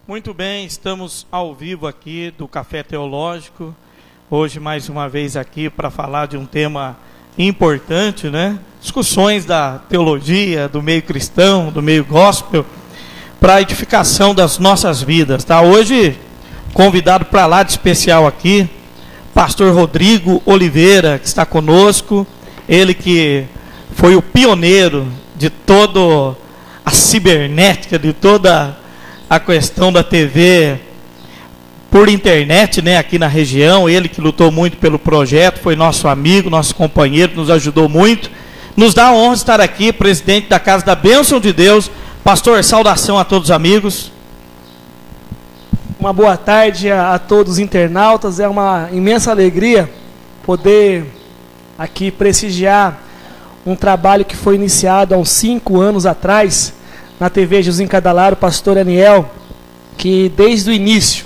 Muito bem, estamos ao vivo aqui do Café Teológico, hoje mais uma vez aqui para falar de um tema importante, né? Discussões da teologia, do meio cristão, do meio gospel, para a edificação das nossas vidas, tá? Hoje, convidado para lá de especial aqui, pastor Rodrigo Oliveira, que está conosco, ele que foi o pioneiro de toda a cibernética, de toda a questão da TV por internet, né, aqui na região. Ele que lutou muito pelo projeto, foi nosso amigo, nosso companheiro, nos ajudou muito. Nos dá a honra de estar aqui, presidente da Casa da Bênção de Deus. Pastor, saudação a todos os amigos. Uma boa tarde a todos os internautas. É uma imensa alegria poder aqui prestigiar um trabalho que foi iniciado há uns 5 anos atrás na TV Jesus em Cada Lar, o pastor Aniel, que desde o início,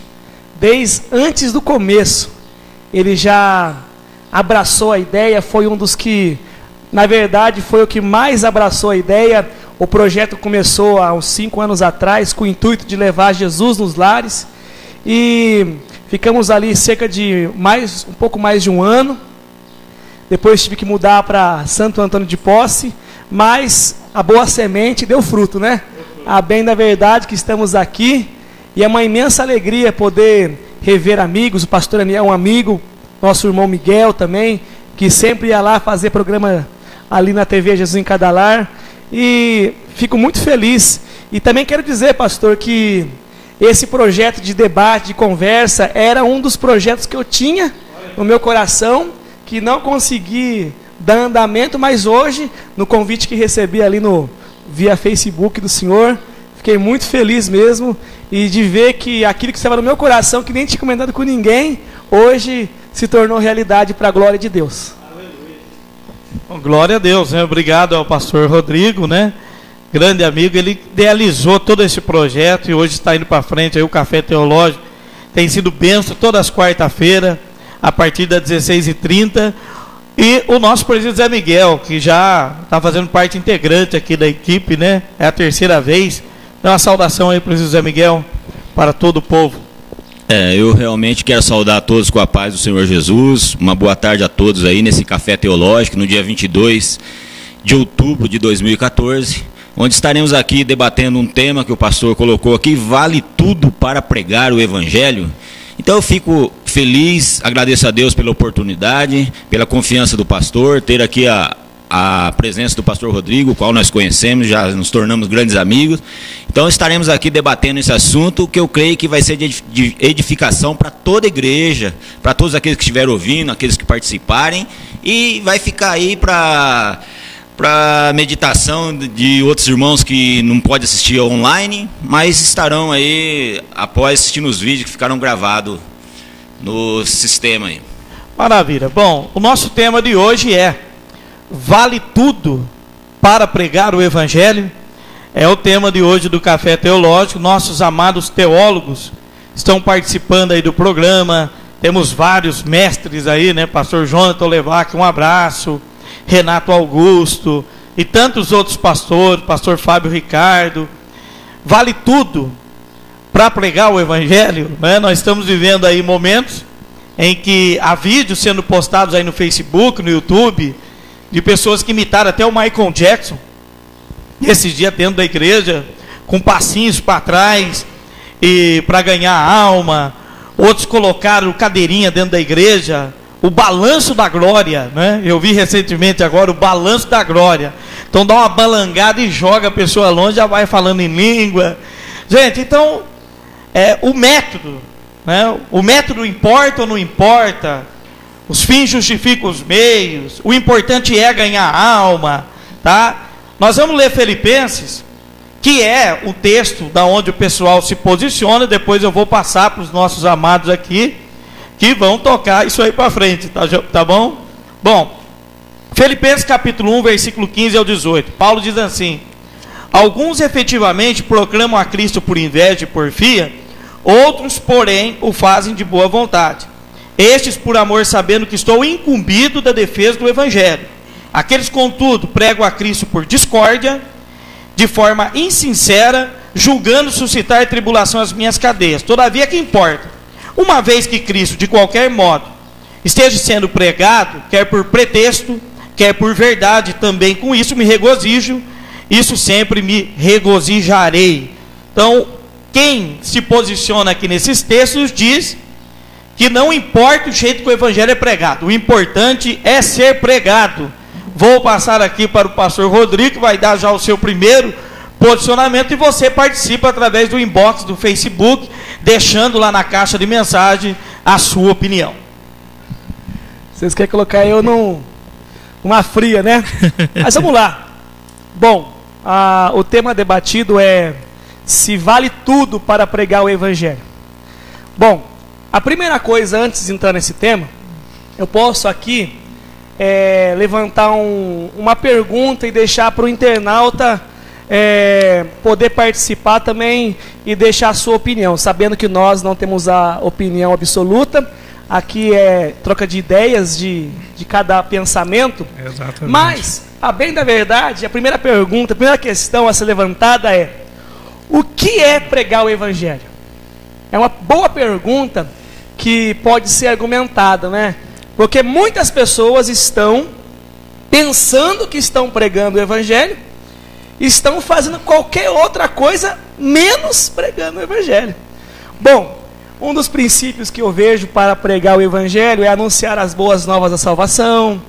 desde antes do começo, ele já abraçou a ideia, foi um dos que, na verdade, foi o que mais abraçou a ideia. O projeto começou há uns 5 anos atrás, com o intuito de levar Jesus nos lares, e ficamos ali cerca de um pouco mais de um ano. Depois tive que mudar para Santo Antônio de Posse, mas a boa semente deu fruto, né? A bem da verdade que estamos aqui, e é uma imensa alegria poder rever amigos. O pastor Aniel é um amigo, nosso irmão Miguel também, que sempre ia lá fazer programa ali na TV Jesus em Cada Lar, e fico muito feliz. E também quero dizer, pastor, que esse projeto de debate, de conversa, era um dos projetos que eu tinha no meu coração, que não consegui dar andamento, mas hoje, no convite que recebi ali via Facebook do senhor, fiquei muito feliz mesmo, e de ver que aquilo que estava no meu coração, que nem tinha comentado com ninguém, hoje se tornou realidade para a glória de Deus. Bom, glória a Deus, né? Obrigado ao pastor Rodrigo, né? Grande amigo, ele idealizou todo esse projeto e hoje está indo para frente aí o Café Teológico. Tem sido bênção todas as quarta-feiras, a partir das 16h30. E o nosso presidente Zé Miguel, que já está fazendo parte integrante aqui da equipe, né? É a terceira vez. Dá uma saudação aí, presidente Zé Miguel, para todo o povo. Eu realmente quero saudar a todos com a paz do Senhor Jesus. Uma boa tarde a todos aí nesse Café Teológico, no dia 22 de outubro de 2014, onde estaremos aqui debatendo um tema que o pastor colocou aqui: vale tudo para pregar o Evangelho. Então eu fico feliz, agradeço a Deus pela oportunidade, pela confiança do pastor, ter aqui a presença do pastor Rodrigo, o qual nós conhecemos, já nos tornamos grandes amigos. Então estaremos aqui debatendo esse assunto, que eu creio que vai ser de edificação para toda a igreja, para todos aqueles que estiverem ouvindo, aqueles que participarem, e vai ficar aí para meditação de outros irmãos que não podem assistir online, mas estarão aí após assistir os vídeos que ficaram gravados no sistema aí. Maravilha. Bom, o nosso tema de hoje é: vale tudo para pregar o Evangelho? É o tema de hoje do Café Teológico. Nossos amados teólogos estão participando aí do programa. Temos vários mestres aí, né? Pastor Jonathan Levac, um abraço. Renato Augusto e tantos outros pastores, pastor Fábio Ricardo. Vale tudo para pregar o Evangelho, né? Nós estamos vivendo aí momentos em que há vídeos sendo postados aí no Facebook, no YouTube, de pessoas que imitaram até o Michael Jackson, esses dias dentro da igreja, com passinhos para trás, e para ganhar alma. Outros colocaram cadeirinha dentro da igreja, o balanço da glória, né? Eu vi recentemente agora o balanço da glória. Então dá uma balangada e joga a pessoa longe, já vai falando em língua. Gente, então o método, né? O método importa ou não importa? Os fins justificam os meios. O importante é ganhar alma, tá? Nós vamos ler Filipenses, que é o texto da onde o pessoal se posiciona. Depois eu vou passar para os nossos amados aqui, que vão tocar isso aí para frente, tá bom? Bom, Filipenses capítulo 1, versículo 15 ao 18, Paulo diz assim: alguns efetivamente proclamam a Cristo por inveja e porfia, outros, porém, o fazem de boa vontade. Estes por amor, sabendo que estou incumbido da defesa do Evangelho. Aqueles, contudo, pregam a Cristo por discórdia, de forma insincera, julgando suscitar tribulação às minhas cadeias. Todavia, que importa? Uma vez que Cristo, de qualquer modo, esteja sendo pregado, quer por pretexto, quer por verdade, também com isso me regozijo, isso sempre me regozijarei. Então, quem se posiciona aqui nesses textos diz que não importa o jeito que o evangelho é pregado, o importante é ser pregado. Vou passar aqui para o pastor Rodrigo, que vai dar já o seu primeiro posicionamento, e você participa através do inbox do Facebook, deixando lá na caixa de mensagem a sua opinião. Vocês querem colocar eu numa fria, né? Mas vamos lá. Bom, o tema debatido é se vale tudo para pregar o evangelho. Bom, a primeira coisa, antes de entrar nesse tema, eu posso aqui levantar uma pergunta e deixar para o internauta poder participar também e deixar a sua opinião, sabendo que nós não temos a opinião absoluta. Aqui é troca de ideias de cada pensamento. Exatamente. Mas, a bem da verdade, a primeira pergunta, a primeira questão a ser levantada é: o que é pregar o evangelho? É uma boa pergunta que pode ser argumentada, né? Porque muitas pessoas estão pensando que estão pregando o evangelho, estão fazendo qualquer outra coisa menos pregando o evangelho. Bom, um dos princípios que eu vejo para pregar o evangelho é anunciar as boas novas da salvação,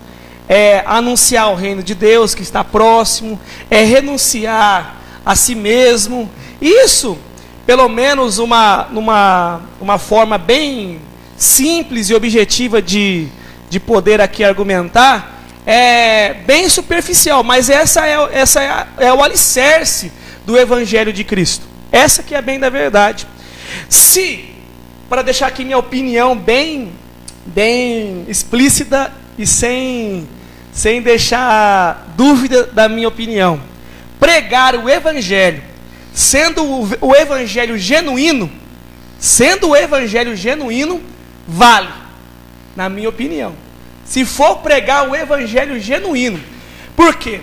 é anunciar o reino de Deus que está próximo, é renunciar a si mesmo. Isso, pelo menos numa forma bem simples e objetiva de poder aqui argumentar, é bem superficial, mas essa é o alicerce do evangelho de Cristo. Essa que é bem da verdade. Para deixar aqui minha opinião bem explícita e sem deixar dúvida da minha opinião, pregar o evangelho, sendo o evangelho genuíno, vale, na minha opinião. Se for pregar o evangelho genuíno. Por quê?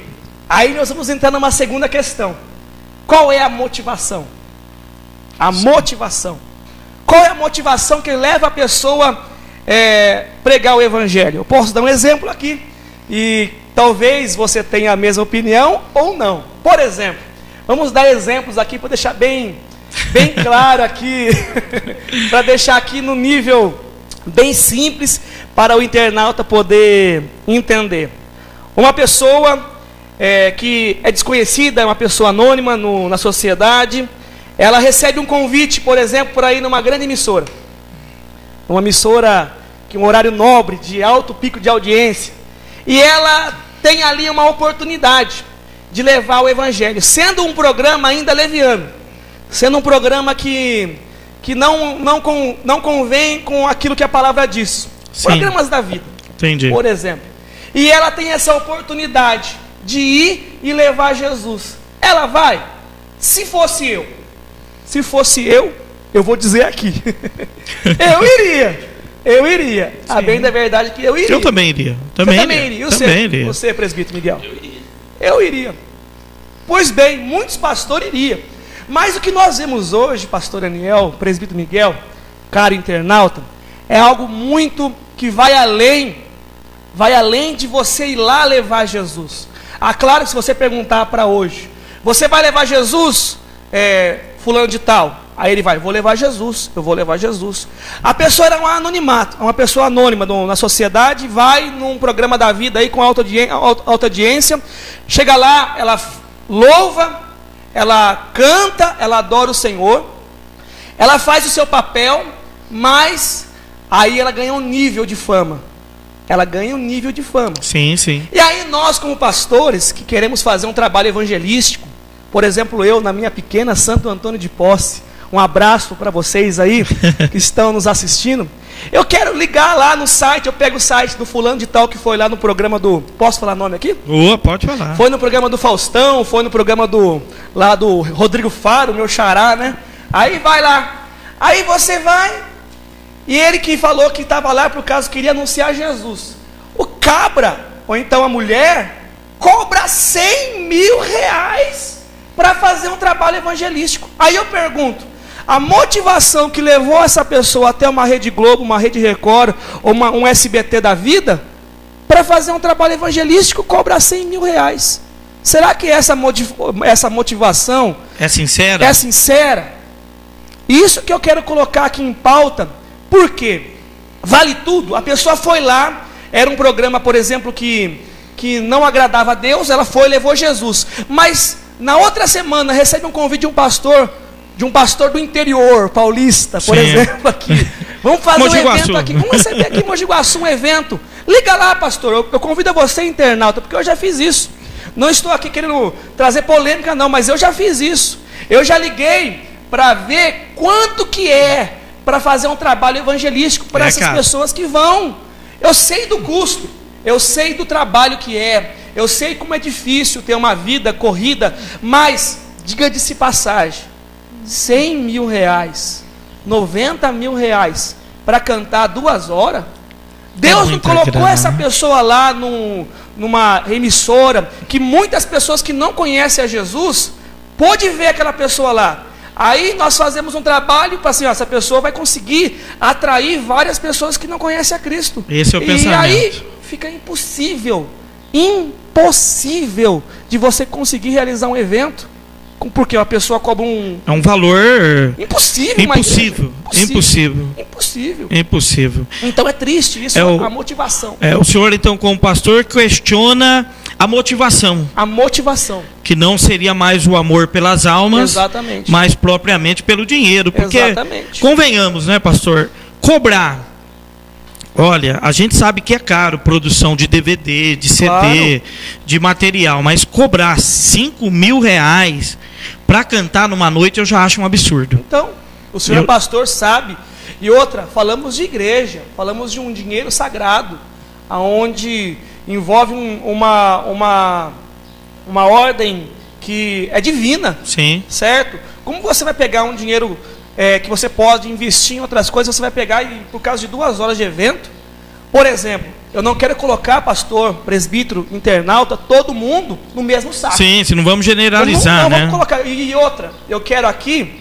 Aí nós vamos entrar numa segunda questão. Qual é a motivação? A motivação. Qual é a motivação que leva a pessoa a pregar o evangelho? Eu posso dar um exemplo aqui, e talvez você tenha a mesma opinião ou não. Por exemplo, vamos dar exemplos aqui para deixar bem claro aqui, para deixar aqui no nível bem simples para o internauta poder entender. Uma pessoa que é desconhecida, é uma pessoa anônima na sociedade, ela recebe um convite, por exemplo, para ir numa grande emissora. Uma emissora que é um horário nobre, de alto pico de audiência. E ela tem ali uma oportunidade de levar o evangelho, sendo um programa ainda leviano, sendo um programa que não convém com aquilo que a palavra diz. Sim. Programas da vida. Entendi. Por exemplo. E ela tem essa oportunidade de ir e levar Jesus. Ela vai? Se fosse eu, eu vou dizer aqui. Eu iria. Sim. A bem da verdade que eu iria. Eu também iria. Também iria. E você, presbítero Miguel? Eu iria. Pois bem, muitos pastores iriam. Mas o que nós vemos hoje, pastor Daniel, presbítero Miguel, caro internauta, é algo muito que vai além de você ir lá levar Jesus. Claro que se você perguntar para hoje, você vai levar Jesus, fulano de tal? Aí ele vai, eu vou levar Jesus. A pessoa era um anonimato, uma pessoa anônima na sociedade, vai num programa da vida aí com alta audiência, chega lá, ela louva, ela canta, ela adora o Senhor, ela faz o seu papel, mas aí ela ganha um nível de fama. Sim, sim. E aí nós, como pastores, que queremos fazer um trabalho evangelístico, por exemplo, eu, na minha pequena Santo Antônio de Posse, um abraço para vocês aí, que estão nos assistindo, eu quero ligar lá no site, eu pego o site do fulano de tal, que foi lá no programa do... Posso falar nome aqui? Pode falar. Foi no programa do Faustão, foi no programa do Rodrigo Faro, meu xará, né? Aí vai lá, aí você vai... E ele que falou que estava lá por causa que queria anunciar Jesus. O cabra, ou então a mulher, cobra 100 mil reais para fazer um trabalho evangelístico. Aí eu pergunto, a motivação que levou essa pessoa até uma Rede Globo, uma Rede Record, ou um SBT da vida, para fazer um trabalho evangelístico, cobra 100 mil reais. Será que essa motivação é sincera? É sincera? Isso que eu quero colocar aqui em pauta. Por quê? Vale tudo. A pessoa foi lá, era um programa, por exemplo, que não agradava a Deus, ela foi e levou Jesus. Mas na outra semana recebe um convite de um pastor do interior paulista, por exemplo, aqui. Vamos fazer um evento aqui. Vamos receber aqui em Mogi Guaçu um evento. Liga lá, pastor. Eu convido você, internauta, porque eu já fiz isso. Não estou aqui querendo trazer polêmica, não, mas eu já fiz isso. Eu já liguei para ver quanto que é para fazer um trabalho evangelístico para essas pessoas que vão. Eu sei do custo, eu sei do trabalho que é, eu sei como é difícil ter uma vida corrida, mas, diga-se passagem, 100 mil reais, 90 mil reais para cantar 2 horas. Deus não colocou essa pessoa lá numa emissora que muitas pessoas que não conhecem a Jesus pôde ver aquela pessoa lá. Aí nós fazemos um trabalho para assim, essa pessoa vai conseguir atrair várias pessoas que não conhecem a Cristo. Esse é o pensamento. E aí fica impossível de você conseguir realizar um evento, porque a pessoa cobra um valor impossível. Então é triste isso, a motivação. O senhor então, como pastor, questiona a motivação. Que não seria mais o amor pelas almas, exatamente, mas propriamente pelo dinheiro. Porque, exatamente, convenhamos, né, pastor? Cobrar. Olha, a gente sabe que é caro produção de DVD, de CD, claro, de material, mas cobrar 5 mil reais para cantar numa noite eu já acho um absurdo. Então, o senhor pastor sabe. E outra, falamos de igreja, falamos de um dinheiro sagrado, aonde envolve uma ordem que é divina. Sim. Certo? Como você vai pegar um dinheiro que você pode investir em outras coisas, você vai pegar e, por causa de 2 horas de evento? Por exemplo, eu não quero colocar pastor, presbítero, internauta, todo mundo no mesmo saco. Sim, se não vamos generalizar, não, né? Vamos colocar. E outra, eu quero aqui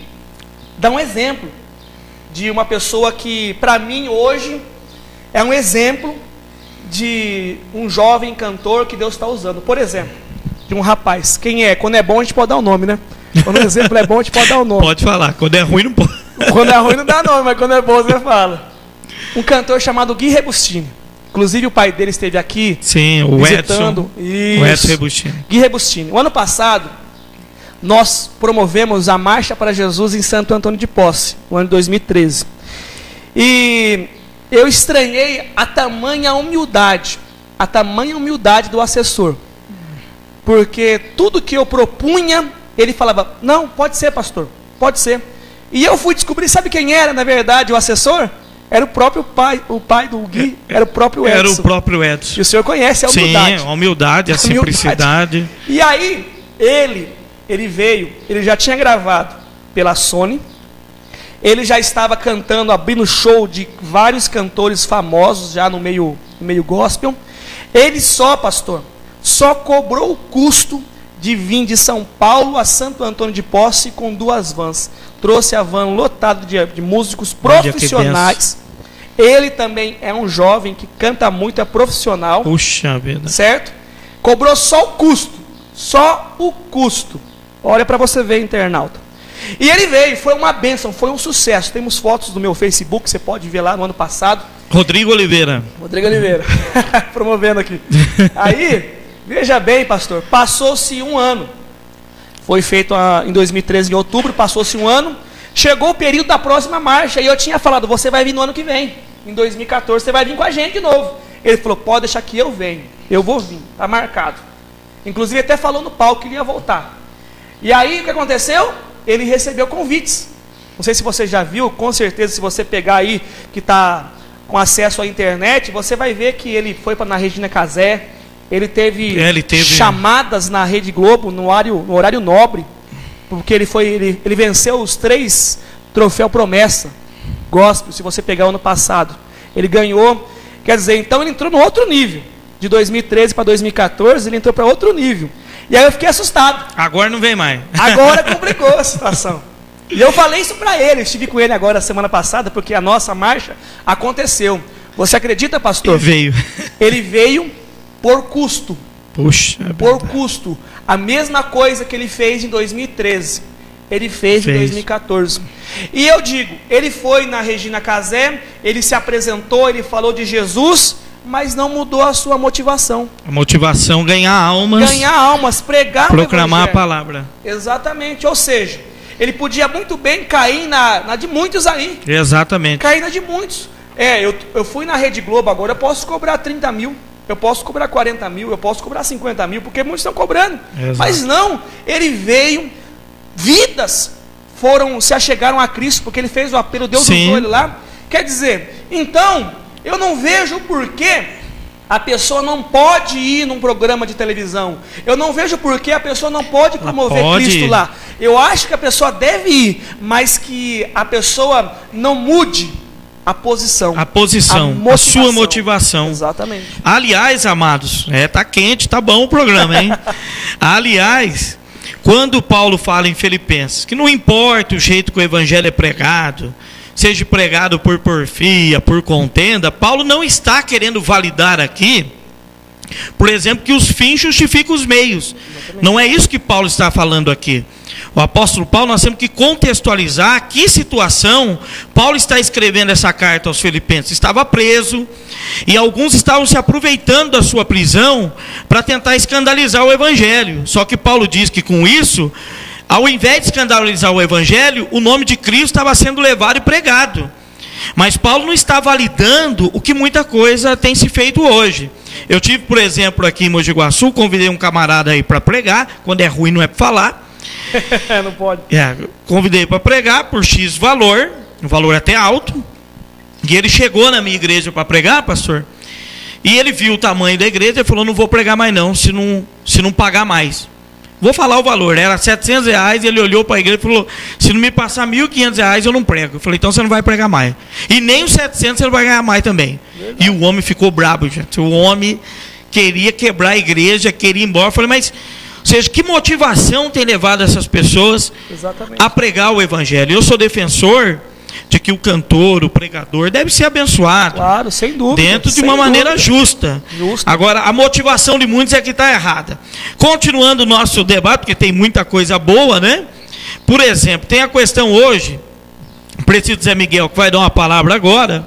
dar um exemplo de uma pessoa que, para mim, hoje, é um exemplo de um jovem cantor que Deus está usando. Por exemplo, de um rapaz. Quem é? Quando é bom, a gente pode dar o nome, né? Quando o exemplo é bom, a gente pode dar o nome. Pode falar. Quando é ruim, não pode. Quando é ruim, não dá nome, mas quando é bom, você fala. Um cantor chamado Gui Rebustini. Inclusive, o pai dele esteve aqui. Sim, o visitando. Edson. O Edson Rebustini. Gui Rebustini. O ano passado, nós promovemos a Marcha para Jesus em Santo Antônio de Posse, no ano de 2013. E eu estranhei a tamanha humildade do assessor. Porque tudo que eu propunha, ele falava, não, pode ser, pastor, pode ser. E eu fui descobrir, sabe quem era, na verdade, o assessor? Era o próprio pai, o pai do Gui, era o próprio Edson. Era o próprio Edson. E o senhor conhece a humildade. Sim, a humildade, a simplicidade. E aí, ele veio, ele já tinha gravado pela Sony, ele já estava cantando, abrindo show de vários cantores famosos já no meio gospel. Ele pastor, só cobrou o custo de vir de São Paulo a Santo Antônio de Posse com 2 vans. Trouxe a van lotada de músicos profissionais. Ele também é um jovem que canta muito, é profissional. Puxa vida. Certo? Cobrou só o custo. Só o custo. Olha para você ver, internauta. E ele veio, foi uma bênção, foi um sucesso. Temos fotos no meu Facebook, você pode ver lá no ano passado. Rodrigo Oliveira. Promovendo aqui. Aí, veja bem, pastor, passou-se 1 ano. Foi feito em 2013, em outubro, passou-se 1 ano. Chegou o período da próxima marcha. E eu tinha falado, você vai vir no ano que vem. Em 2014, você vai vir com a gente de novo. Ele falou, pode deixar que eu venho. Eu vou vir, está marcado. Inclusive até falou no palco que ele ia voltar. E aí, o que aconteceu? Ele recebeu convites. Não sei se você já viu, com certeza, se você pegar aí, que está com acesso à internet, você vai ver que ele foi na Regina Casé. Ele teve chamadas na Rede Globo, no horário nobre, porque ele venceu os 3 troféus promessa gospel, se você pegar o ano passado. Ele ganhou, quer dizer, então ele entrou no outro nível. De 2013 para 2014, ele entrou para outro nível. E aí eu fiquei assustado. Agora não vem mais. Agora complicou a situação. E eu falei isso para ele, eu estive com ele agora semana passada, porque a nossa marcha aconteceu. Você acredita, pastor? Ele veio por custo. Puxa. Por custo. A mesma coisa que ele fez em 2013, ele fez em 2014. E eu digo, ele foi na Regina Casé, ele se apresentou, ele falou de Jesus, mas não mudou a sua motivação. A motivação ganhar almas. Ganhar almas, pregar proclamar a palavra. Exatamente, ou seja, ele podia muito bem cair na de muitos aí. Exatamente. Cair na de muitos. Eu fui na Rede Globo agora, eu posso cobrar 30 mil, eu posso cobrar 40 mil, eu posso cobrar 50 mil, porque muitos estão cobrando. Exato. Mas não, ele veio, vidas se achegaram a Cristo, porque ele fez o apelo, Deus usou ele lá. Quer dizer, então, eu não vejo porquê a pessoa não pode ir num programa de televisão. Eu não vejo porquê a pessoa não pode promover Cristo lá. Eu acho que a pessoa deve ir, mas que a pessoa não mude a posição. A sua motivação. Exatamente. Aliás, amados, tá quente, tá bom o programa, hein? Aliás, quando Paulo fala em Filipenses, que não importa o jeito que o evangelho é pregado, seja pregado por porfia, por contenda, Paulo não está querendo validar aqui, por exemplo, que os fins justificam os meios. Exatamente. Não é isso que Paulo está falando aqui. O apóstolo Paulo, nós temos que contextualizar que situação Paulo está escrevendo essa carta aos Filipenses. Estava preso e alguns estavam se aproveitando da sua prisão para tentar escandalizar o evangelho. Só que Paulo diz que com isso, ao invés de escandalizar o evangelho, o nome de Cristo estava sendo levado e pregado. Mas Paulo não está validando o que muita coisa tem se feito hoje. Eu tive, por exemplo, aqui em Mogi Guaçu, convidei um camarada aí para pregar, quando é ruim não é para falar. Não pode. Convidei para pregar por X valor, um valor até alto. E ele chegou na minha igreja para pregar, pastor. E ele viu o tamanho da igreja e falou: não vou pregar mais não, se não pagar mais. Vou falar o valor, era R$700, e ele olhou para a igreja e falou: se não me passar R$1.500 eu não prego. Eu falei: então você não vai pregar mais. E nem os 700 você não vai ganhar mais também. Verdade. E o homem ficou brabo, gente. O homem queria quebrar a igreja, queria ir embora. Eu falei: mas, ou seja, que motivação tem levado essas pessoas a pregar o evangelho? Eu sou defensor de que o cantor, o pregador deve ser abençoado. Claro, sem dúvida. Dentro de uma maneira justa. Agora, a motivação de muitos é que está errada. Continuando o nosso debate, porque tem muita coisa boa, né? Por exemplo, tem a questão hoje, preciso dizer, Miguel, que vai dar uma palavra agora,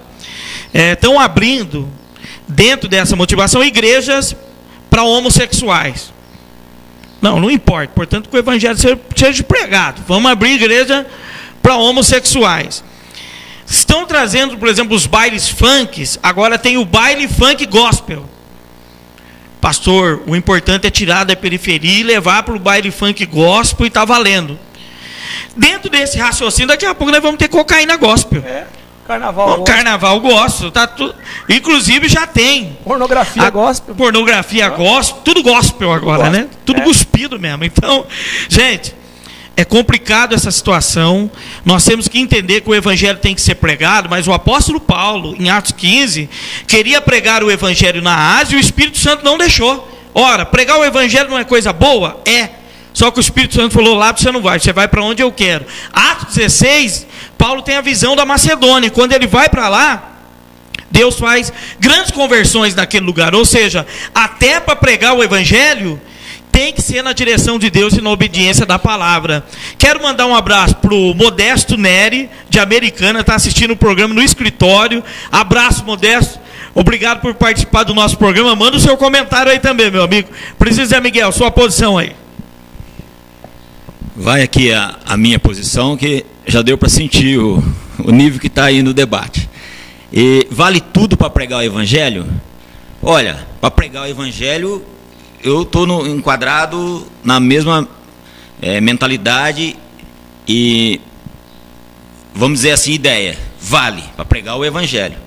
estão abrindo, dentro dessa motivação, igrejas para homossexuais. Não importa, portanto, que o evangelho seja pregado. Vamos abrir igreja para homossexuais. Estão trazendo, por exemplo, os bailes funks. Agora tem o baile funk gospel. Pastor, o importante é tirar da periferia e levar para o baile funk gospel e está valendo. Dentro desse raciocínio, daqui a pouco nós vamos ter cocaína gospel. Carnaval gospel. Tá inclusive já tem. Pornografia gospel. Pornografia gospel. Tudo gospel agora, gospel, né? Tudo cuspido mesmo. Então, gente, é complicado essa situação. Nós temos que entender que o evangelho tem que ser pregado, mas o apóstolo Paulo, em Atos 15, queria pregar o evangelho na Ásia e o Espírito Santo não deixou. Ora, pregar o evangelho não é coisa boa? Só que o Espírito Santo falou: lá você não vai, você vai para onde eu quero. Atos 16, Paulo tem a visão da Macedônia, e quando ele vai para lá, Deus faz grandes conversões naquele lugar. Ou seja, até para pregar o evangelho tem que ser na direção de Deus e na obediência da palavra. Quero mandar um abraço para o Modesto Neri, de Americana, está assistindo o programa no escritório. Abraço, Modesto. Obrigado por participar do nosso programa. Manda o seu comentário aí também, meu amigo. Precisa, Miguel, sua posição aí. Vai aqui a minha posição, que já deu para sentir o nível que está aí no debate. E vale tudo para pregar o evangelho? Olha, para pregar o evangelho, eu estou enquadrado na mesma mentalidade e, vamos dizer assim, ideia. Vale para pregar o evangelho.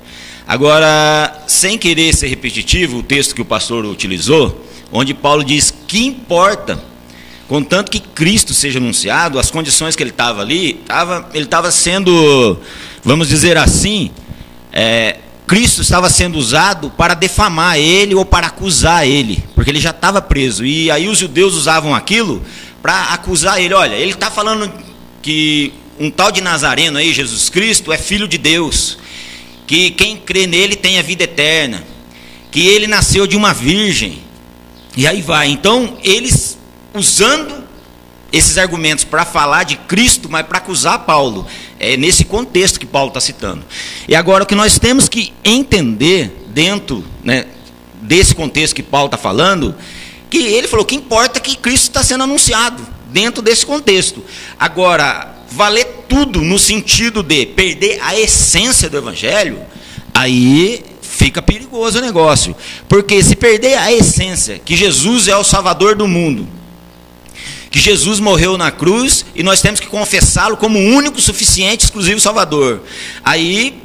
Agora, sem querer ser repetitivo, o texto que o pastor utilizou, onde Paulo diz que importa, contanto que Cristo seja anunciado, as condições que ele estava ali, ele estava sendo, vamos dizer assim, Cristo estava sendo usado para defamar ele ou para acusar ele, porque ele já estava preso. E aí os judeus usavam aquilo para acusar ele. Olha, ele está falando que um tal de Nazareno aí, Jesus Cristo, é filho de Deus, que quem crê nele tem a vida eterna, que ele nasceu de uma virgem, e aí vai. Então eles usando esses argumentos para falar de Cristo, mas para acusar Paulo. É nesse contexto que Paulo está citando. E agora o que nós temos que entender dentro, né, desse contexto que Paulo está falando, que ele falou que importa que Cristo está sendo anunciado dentro desse contexto. Agora, valer tudo no sentido de perder a essência do Evangelho, aí fica perigoso o negócio. Porque se perder a essência, que Jesus é o Salvador do mundo, que Jesus morreu na cruz e nós temos que confessá-lo como o único, suficiente, exclusivo Salvador. Aí,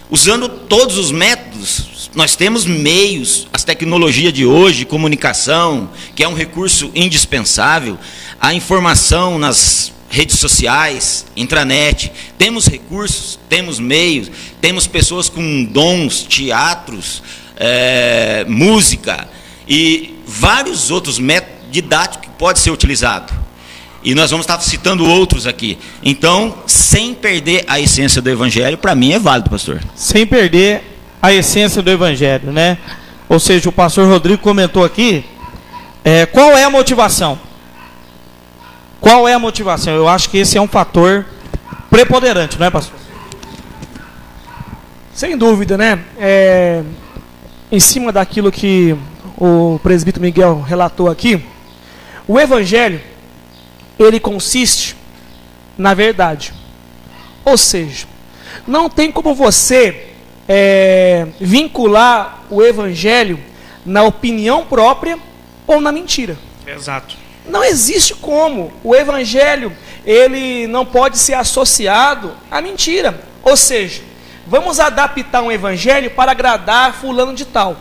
usando todos os métodos, nós temos meios, as tecnologias de hoje, comunicação, que é um recurso indispensável, a informação nas redes sociais, intranet, temos recursos, temos meios, temos pessoas com dons, teatros, música e vários outros métodos didático que pode ser utilizado. E nós vamos estar citando outros aqui. Então, sem perder a essência do Evangelho, para mim é válido, pastor. Sem perder a essência do Evangelho, né? Ou seja, o pastor Rodrigo comentou aqui, qual é a motivação? Qual é a motivação? Eu acho que esse é um fator preponderante, não é, pastor? Sem dúvida, né? Em cima daquilo que o presbítero Miguel relatou aqui, o Evangelho, ele consiste na verdade. Ou seja, não tem como você vincular o Evangelho na opinião própria ou na mentira. Exato. Não existe como. O Evangelho, ele não pode ser associado à mentira. Ou seja, vamos adaptar um Evangelho para agradar fulano de tal.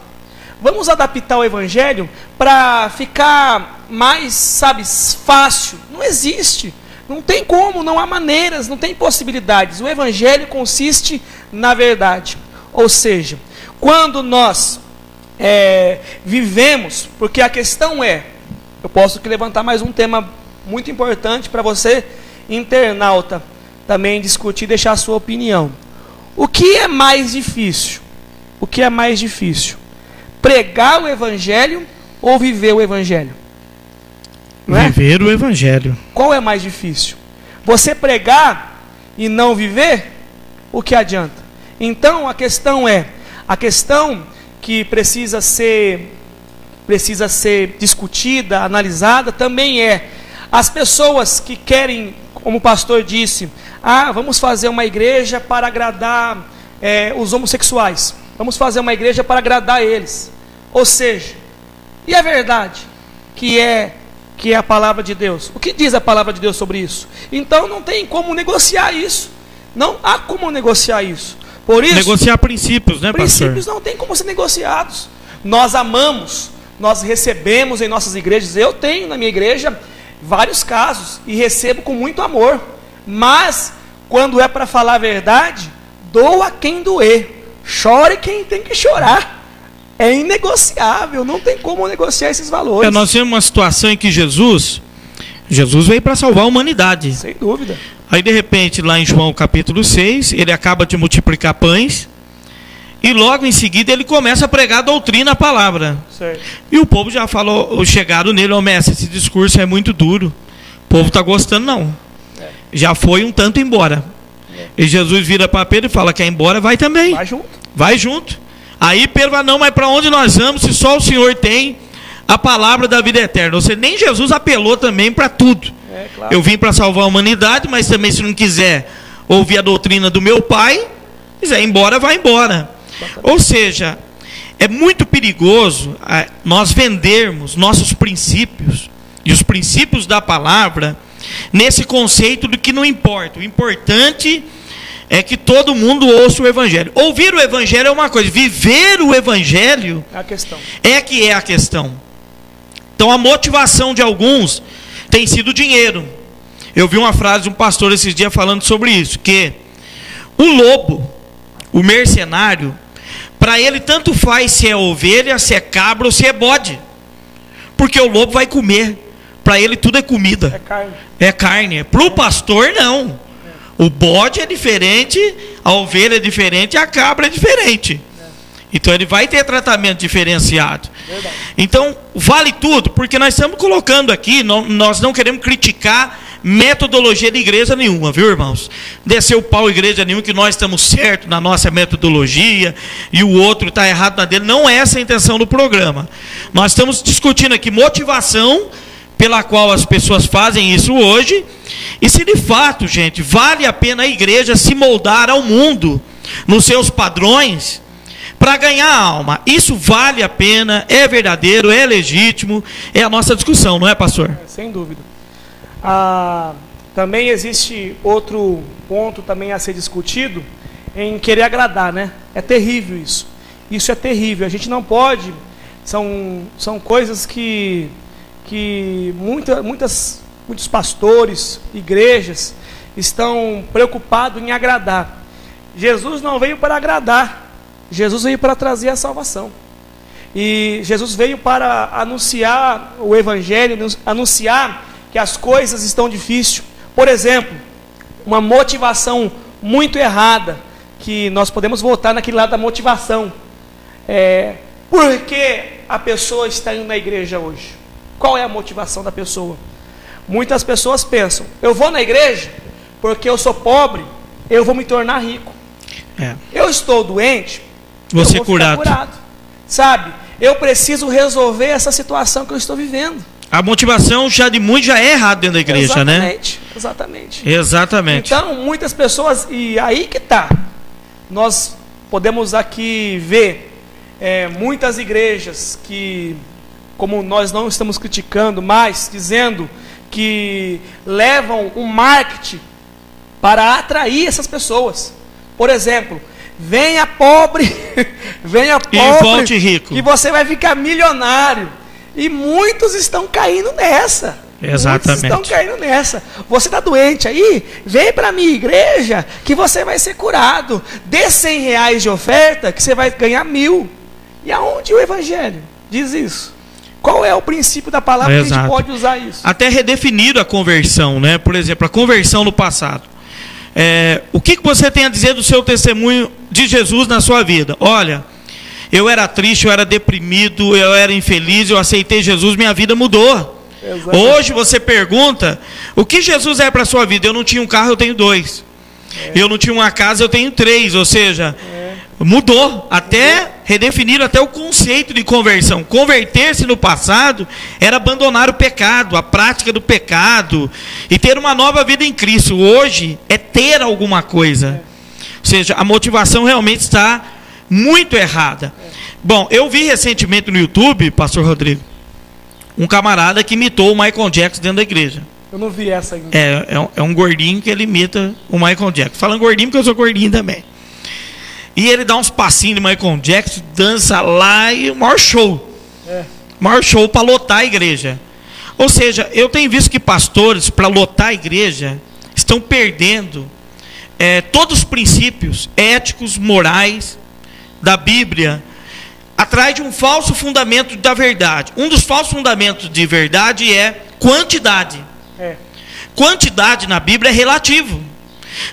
Vamos adaptar o Evangelho para ficar mais, sabe, fácil. Não existe. Não tem como, não há maneiras, não tem possibilidades. O Evangelho consiste na verdade. Ou seja, quando nós vivemos, porque a questão eu posso aqui levantar mais um tema muito importante para você, internauta, também discutir, deixar a sua opinião. O que é mais difícil? O que é mais difícil? Pregar o Evangelho ou viver o Evangelho? Não é? Viver o Evangelho. Qual é mais difícil? Você pregar e não viver? O que adianta? Então a questão que precisa ser discutida, analisada, também as pessoas que querem, como o pastor disse, vamos fazer uma igreja para agradar os homossexuais. Vamos fazer uma igreja para agradar eles. Ou seja, e a verdade, que é a palavra de Deus? O que diz a palavra de Deus sobre isso? Então não tem como negociar isso. Não há como negociar isso. Por isso, negociar princípios, né, pastor? Princípios não tem como ser negociados. Nós amamos, nós recebemos em nossas igrejas. Eu tenho na minha igreja vários casos e recebo com muito amor. Mas quando é para falar a verdade, doa quem doer. Chore quem tem que chorar. É inegociável, não tem como negociar esses valores. Nós temos uma situação em que Jesus veio para salvar a humanidade. Sem dúvida. Aí de repente, lá em João capítulo 6, ele acaba de multiplicar pães, e logo em seguida ele começa a pregar a doutrina, a palavra. Certo. E o povo já falou, chegaram nele, mestre, esse discurso é muito duro. O povo está gostando não. Já foi um tanto embora. E Jesus vira para Pedro e fala, quer ir embora? Vai também. Vai junto. Vai junto. Aí Pedro fala, não, mas para onde nós vamos se só o Senhor tem a palavra da vida eterna? Ou seja, nem Jesus apelou também para tudo. Claro. Eu vim para salvar a humanidade, mas também se não quiser ouvir a doutrina do meu pai, quiser ir embora, vai embora. Ou seja, é muito perigoso nós vendermos nossos princípios e os princípios da palavra nesse conceito do que não importa. O importante é que todo mundo ouça o Evangelho. Ouvir o Evangelho é uma coisa, viver o Evangelho é a questão. É a questão. Então a motivação de alguns tem sido dinheiro. Eu vi uma frase de um pastor esses dias falando sobre isso, que o lobo, o mercenário, Para ele tanto faz se é ovelha, se é cabra ou se é bode. Porque o lobo vai comer. Para ele tudo é comida. É carne. É carne. Para o pastor, não. O bode é diferente, a ovelha é diferente, a cabra é diferente. Então ele vai ter tratamento diferenciado. Verdade. Então vale tudo, porque nós estamos colocando aqui, nós não queremos criticar metodologia de igreja nenhuma, viu, irmãos? Descer o pau igreja nenhuma, que nós estamos certos na nossa metodologia e o outro está errado na dele. Não é essa a intenção do programa. Nós estamos discutindo aqui motivação pela qual as pessoas fazem isso hoje, e se de fato, gente, vale a pena a igreja se moldar ao mundo, nos seus padrões, para ganhar alma. Isso vale a pena, é verdadeiro, é legítimo, é a nossa discussão, não é, pastor? Sem dúvida. Também existe outro ponto também a ser discutido, em querer agradar, né? É terrível isso. Isso é terrível. A gente não pode, são coisas que muitos pastores, igrejas, estão preocupados em agradar. Jesus não veio para agradar. Jesus veio para trazer a salvação. E Jesus veio para anunciar o Evangelho, anunciar que as coisas estão difíceis. Por exemplo, uma motivação muito errada, que nós podemos voltar naquele lado da motivação. Por que a pessoa está indo na igreja hoje? Qual é a motivação da pessoa? Muitas pessoas pensam, eu vou na igreja porque eu sou pobre, eu vou me tornar rico. Eu estou doente, vou ser curado. Sabe, eu preciso resolver essa situação que eu estou vivendo. A motivação já de muito já é errada dentro da igreja, Exatamente. Exatamente. Então, muitas pessoas, e aí que está, nós podemos aqui ver muitas igrejas que, como nós não estamos criticando, mas dizendo que levam um marketing para atrair essas pessoas. Por exemplo, venha pobre, e volte rico, e você vai ficar milionário. E muitos estão caindo nessa. Exatamente. Muitos estão caindo nessa. Você está doente aí? Vem para a minha igreja que você vai ser curado. Dê R$100 de oferta que você vai ganhar 1.000. E aonde o Evangelho diz isso? Qual é o princípio da palavra que a gente pode usar isso? Até redefinido a conversão, né? Por exemplo, a conversão no passado. O que você tem a dizer do seu testemunho de Jesus na sua vida? Olha, eu era triste, eu era deprimido, eu era infeliz, eu aceitei Jesus, minha vida mudou. Exatamente. Hoje você pergunta, o que Jesus é para a sua vida? Eu não tinha um carro, eu tenho 2. Eu não tinha uma casa, eu tenho 3. Ou seja, mudou, até redefiniram até o conceito de conversão. Converter-se no passado era abandonar o pecado, a prática do pecado, e ter uma nova vida em Cristo. Hoje é ter alguma coisa. Ou seja, a motivação realmente está muito errada. Bom, eu vi recentemente no YouTube, pastor Rodrigo, um camarada que imitou o Michael Jackson dentro da igreja. Eu não vi essa ainda. É um gordinho que ele imita o Michael Jackson. Falando gordinho porque eu sou gordinho também. E ele dá uns passinhos de Michael Jackson, dança lá e o maior show. Maior show para lotar a igreja. Ou seja, eu tenho visto que pastores, para lotar a igreja, estão perdendo todos os princípios éticos, morais da Bíblia, atrás de um falso fundamento da verdade. Um dos falsos fundamentos de verdade é quantidade. Quantidade na Bíblia é relativo.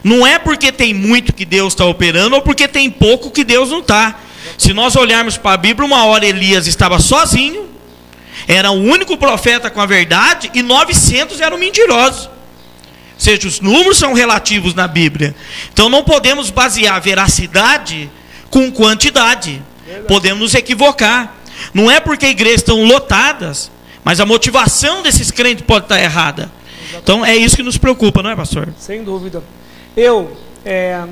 Não é porque tem muito que Deus está operando, ou porque tem pouco que Deus não está. Se nós olharmos para a Bíblia, uma hora Elias estava sozinho, era o único profeta com a verdade, e 900 eram mentirosos. Ou seja, os números são relativos na Bíblia. Então não podemos basear a veracidade com quantidade. Podemos nos equivocar. Não é porque igrejas estão lotadas, mas a motivação desses crentes pode estar errada. Então é isso que nos preocupa, não é, pastor? Sem dúvida. Eu,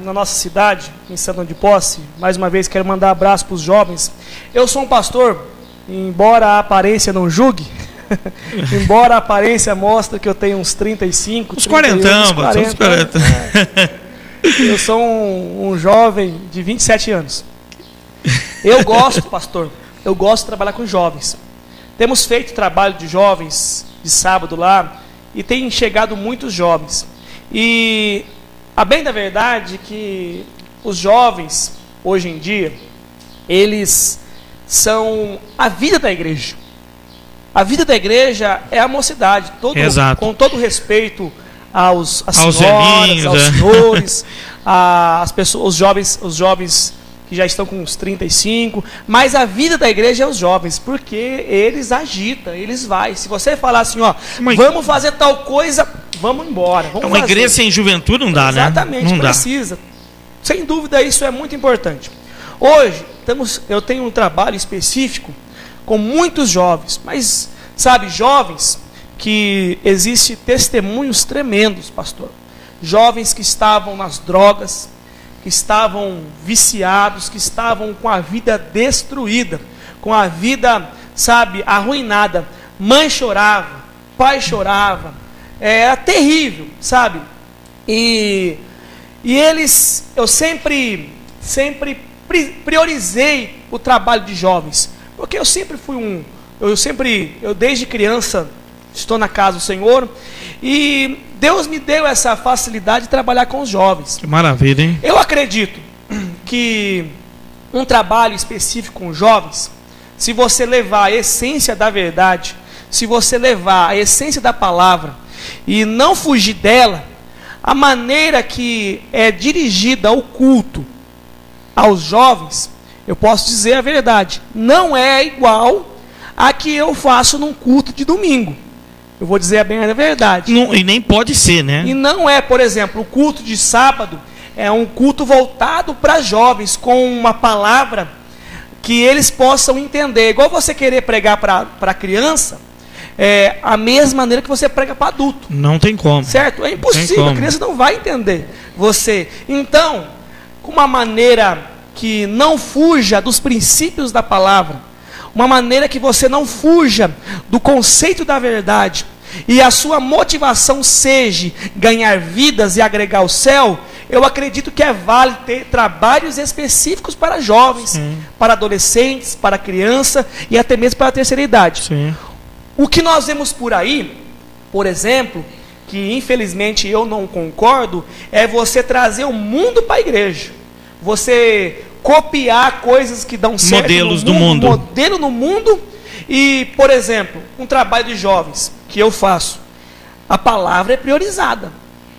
na nossa cidade, em Santana de Posse, mais uma vez quero mandar abraço para os jovens. Eu sou um pastor, embora a aparência não julgue, embora a aparência mostre que eu tenho uns 35, uns 40. Eu sou um jovem de 27 anos. Eu gosto, pastor, eu gosto de trabalhar com jovens. Temos feito trabalho de jovens de sábado lá, e tem chegado muitos jovens. E a bem da verdade que os jovens, hoje em dia, eles são a vida da igreja. A vida da igreja é a mocidade, com todo respeito às senhoras, velhinhos, aos senhores, às pessoas, os jovens que já estão com uns 35, mas a vida da igreja é os jovens, porque eles agitam, eles vão. Se você falar assim, ó, vamos fazer tal coisa, vamos embora. Vamos uma igreja sem juventude não dá, exatamente, né? Não precisa. Sem dúvida, isso é muito importante. Hoje, eu tenho um trabalho específico com muitos jovens, mas, sabe, jovens que existem testemunhos tremendos, pastor. Jovens que estavam nas drogas, que estavam viciados, que estavam com a vida destruída, com a vida, sabe, arruinada. Mãe chorava, pai chorava, era terrível, sabe? E eles, eu sempre priorizei o trabalho de jovens, porque eu sempre fui eu desde criança estou na casa do Senhor, e Deus me deu essa facilidade de trabalhar com os jovens. Que maravilha, hein? Eu acredito que um trabalho específico com jovens, se você levar a essência da verdade, se você levar a essência da palavra e não fugir dela, a maneira que é dirigida o culto aos jovens, eu posso dizer a verdade, não é igual a que eu faço num culto de domingo. Eu vou dizer bem a verdade. Não, e nem pode ser, né? E não é, por exemplo, o culto de sábado é um culto voltado para jovens, com uma palavra que eles possam entender. Igual você querer pregar para criança, é a mesma maneira que você prega para adulto. Não tem como. Certo? É impossível, a criança não vai entender você. Então, com uma maneira que não fuja dos princípios da palavra, uma maneira que você não fuja do conceito da verdade, e a sua motivação seja ganhar vidas e agregar o céu, eu acredito que é válido ter trabalhos específicos para jovens, sim, para adolescentes, para criança e até mesmo para a terceira idade. Sim. O que nós vemos por aí, por exemplo, que infelizmente eu não concordo, é você trazer o mundo para a igreja. Você copiar coisas que dão certo modelos do mundo. Modelo no mundo. E, por exemplo, um trabalho de jovens que eu faço, a palavra é priorizada.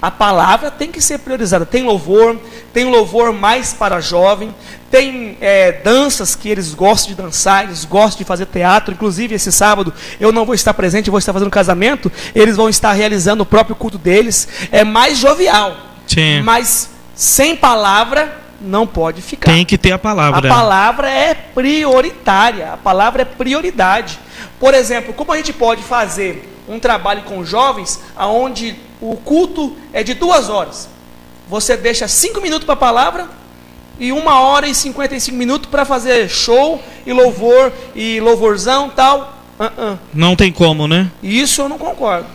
A palavra tem que ser priorizada. Tem um louvor mais para jovem, tem danças que eles gostam de dançar, eles gostam de fazer teatro. Inclusive, esse sábado eu não vou estar presente, eu vou estar fazendo casamento, eles vão estar realizando o próprio culto deles. É mais jovial, sim, mas sem palavra não pode ficar. Tem que ter a palavra. A palavra é prioritária, a palavra é prioridade. Por exemplo, como a gente pode fazer um trabalho com jovens, onde o culto é de 2 horas, você deixa 5 minutos para a palavra e 1 hora e 55 minutos para fazer show e louvor e louvorzão tal. Não tem como, né? Isso eu não concordo.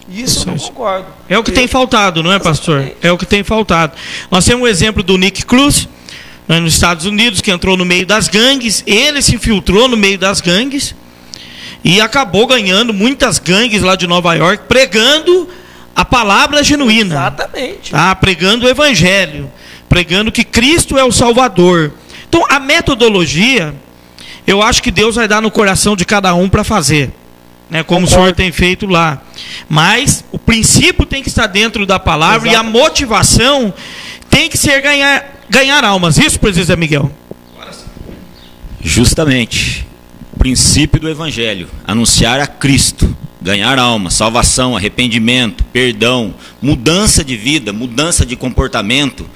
Isso eu não concordo. É o que tem faltado, não é, pastor? É o que tem faltado. Nós temos um exemplo do Nick Cruz, nos Estados Unidos, que entrou no meio das gangues. Ele se infiltrou no meio das gangues e acabou ganhando muitas gangues lá de Nova York, pregando a palavra genuína. Exatamente. Tá? Pregando o evangelho, pregando que Cristo é o Salvador. Então, a metodologia, eu acho que Deus vai dar no coração de cada um para fazer, né, como o senhor tem feito lá. Mas o princípio tem que estar dentro da palavra. Exato. E a motivação tem que ser ganhar almas. Isso, presidente Miguel? Justamente. O princípio do evangelho, anunciar a Cristo, ganhar alma, salvação, arrependimento, perdão, mudança de vida, mudança de comportamento.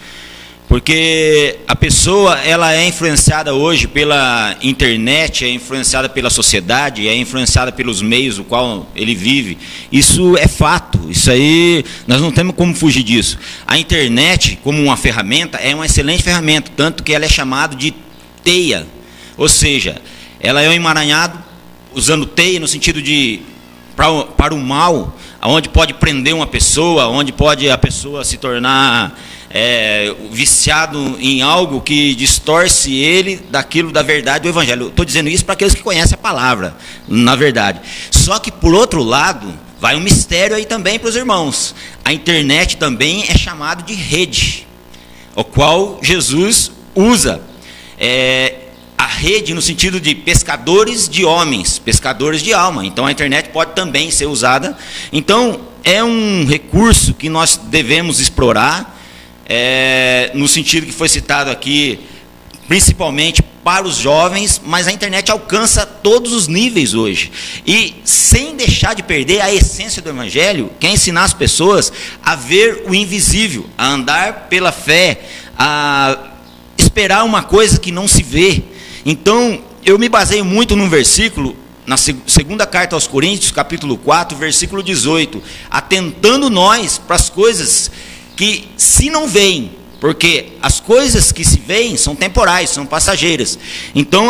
Porque a pessoa, ela é influenciada hoje pela internet, é influenciada pela sociedade, é influenciada pelos meios no qual ele vive. Isso é fato, isso aí, nós não temos como fugir disso. A internet, como uma ferramenta, é uma excelente ferramenta, tanto que ela é chamada de teia. Ou seja, ela é um emaranhado, usando teia no sentido de, para o mal, onde pode prender uma pessoa, onde pode a pessoa se tornar viciado em algo que distorce ele daquilo da verdade do evangelho. Estou dizendo isso para aqueles que conhecem a palavra, na verdade. Só que, por outro lado, vai um mistério aí também para os irmãos. A internet também é chamada de rede, o qual Jesus usa. a rede no sentido de pescadores de homens, pescadores de alma. Então a internet pode também ser usada. Então é um recurso que nós devemos explorar, no sentido que foi citado aqui, principalmente para os jovens, mas a internet alcança todos os níveis hoje. E sem deixar de perder a essência do Evangelho, que é ensinar as pessoas a ver o invisível, a andar pela fé, a esperar uma coisa que não se vê. Então, eu me baseio muito num versículo, na segunda carta aos Coríntios, capítulo 4, versículo 18, atentando nós para as coisas que se não veem, porque as coisas que se veem são temporais, são passageiras. Então,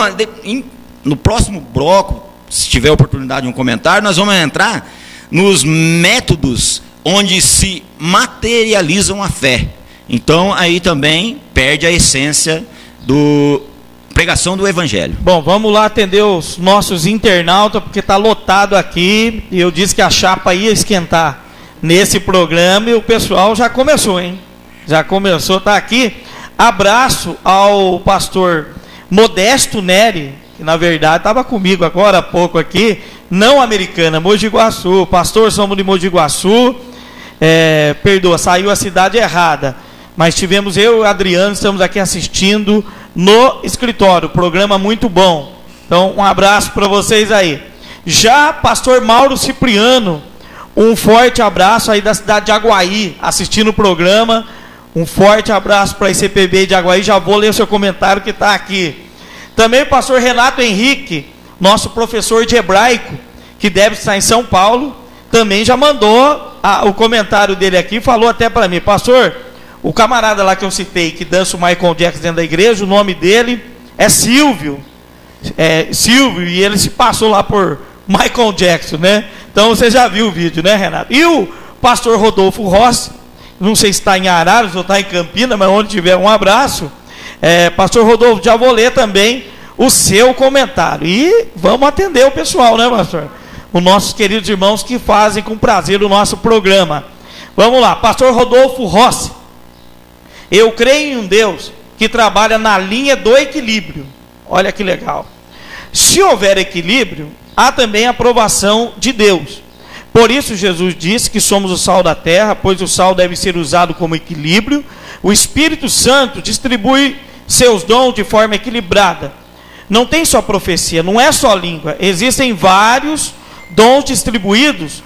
no próximo bloco, se tiver oportunidade de um comentário, nós vamos entrar nos métodos onde se materializam a fé. Então, aí também perde a essência do pregação do Evangelho. Bom, vamos lá atender os nossos internautas, porque está lotado aqui, e eu disse que a chapa ia esquentar nesse programa, e o pessoal já começou, hein? Já começou, está aqui. Abraço ao pastor Modesto Neri, que na verdade estava comigo agora há pouco aqui, não Americana, Mogi Guaçu. Pastor, somos de Mogi Guaçu, perdoa, saiu a cidade errada, mas tivemos eu e o Adriano, estamos aqui assistindo no escritório, programa muito bom. Então, um abraço para vocês aí. Já pastor Mauro Cipriano, um forte abraço aí da cidade de Aguaí, assistindo o programa. Um forte abraço para a ICPB de Aguaí. Já vou ler o seu comentário que está aqui. Também o pastor Renato Henrique, nosso professor de hebraico, que deve estar em São Paulo, também já mandou o comentário dele aqui, falou até para mim: pastor, o camarada lá que eu citei, que dança o Michael Jackson dentro da igreja, o nome dele é Silvio. Silvio, e ele se passou lá por Michael Jackson, né? Então você já viu o vídeo, né, Renato? E o pastor Rodolfo Rossi, não sei se está em Araras ou está em Campinas, mas onde tiver, um abraço. Pastor Rodolfo, já vou ler também o seu comentário. E vamos atender o pessoal, né, pastor? Os nossos queridos irmãos que fazem com prazer o nosso programa. Vamos lá, pastor Rodolfo Rossi. Eu creio em um Deus que trabalha na linha do equilíbrio. Olha que legal. Se houver equilíbrio, há também a aprovação de Deus. Por isso Jesus disse que somos o sal da terra, pois o sal deve ser usado como equilíbrio. O Espírito Santo distribui seus dons de forma equilibrada. Não tem só profecia, não é só língua. Existem vários dons distribuídos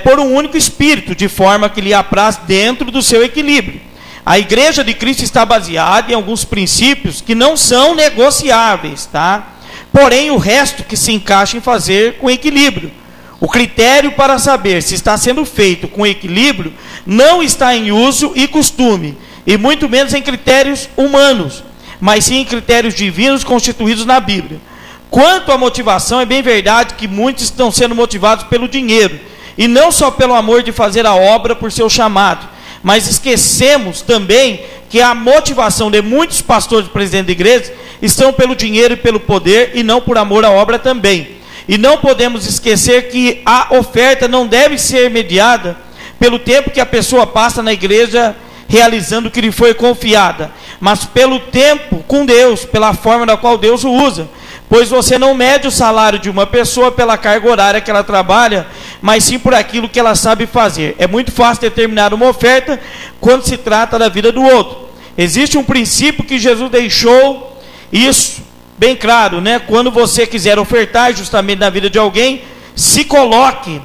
por um único Espírito, de forma que lhe apraz dentro do seu equilíbrio. A Igreja de Cristo está baseada em alguns princípios que não são negociáveis, tá? Porém, o resto que se encaixa em fazer com equilíbrio. O critério para saber se está sendo feito com equilíbrio não está em uso e costume, e muito menos em critérios humanos, mas sim em critérios divinos constituídos na Bíblia. Quanto à motivação, é bem verdade que muitos estão sendo motivados pelo dinheiro, e não só pelo amor de fazer a obra por seu chamado, mas esquecemos também que a motivação de muitos pastores e presidentes de igrejas estão pelo dinheiro e pelo poder, e não por amor à obra também. E não podemos esquecer que a oferta não deve ser mediada pelo tempo que a pessoa passa na igreja realizando o que lhe foi confiada, mas pelo tempo com Deus, pela forma da qual Deus o usa. Pois você não mede o salário de uma pessoa pela carga horária que ela trabalha, mas sim por aquilo que ela sabe fazer. É muito fácil determinar uma oferta quando se trata da vida do outro. Existe um princípio que Jesus deixou isso bem claro, né? Quando você quiser ofertar justamente na vida de alguém, se coloque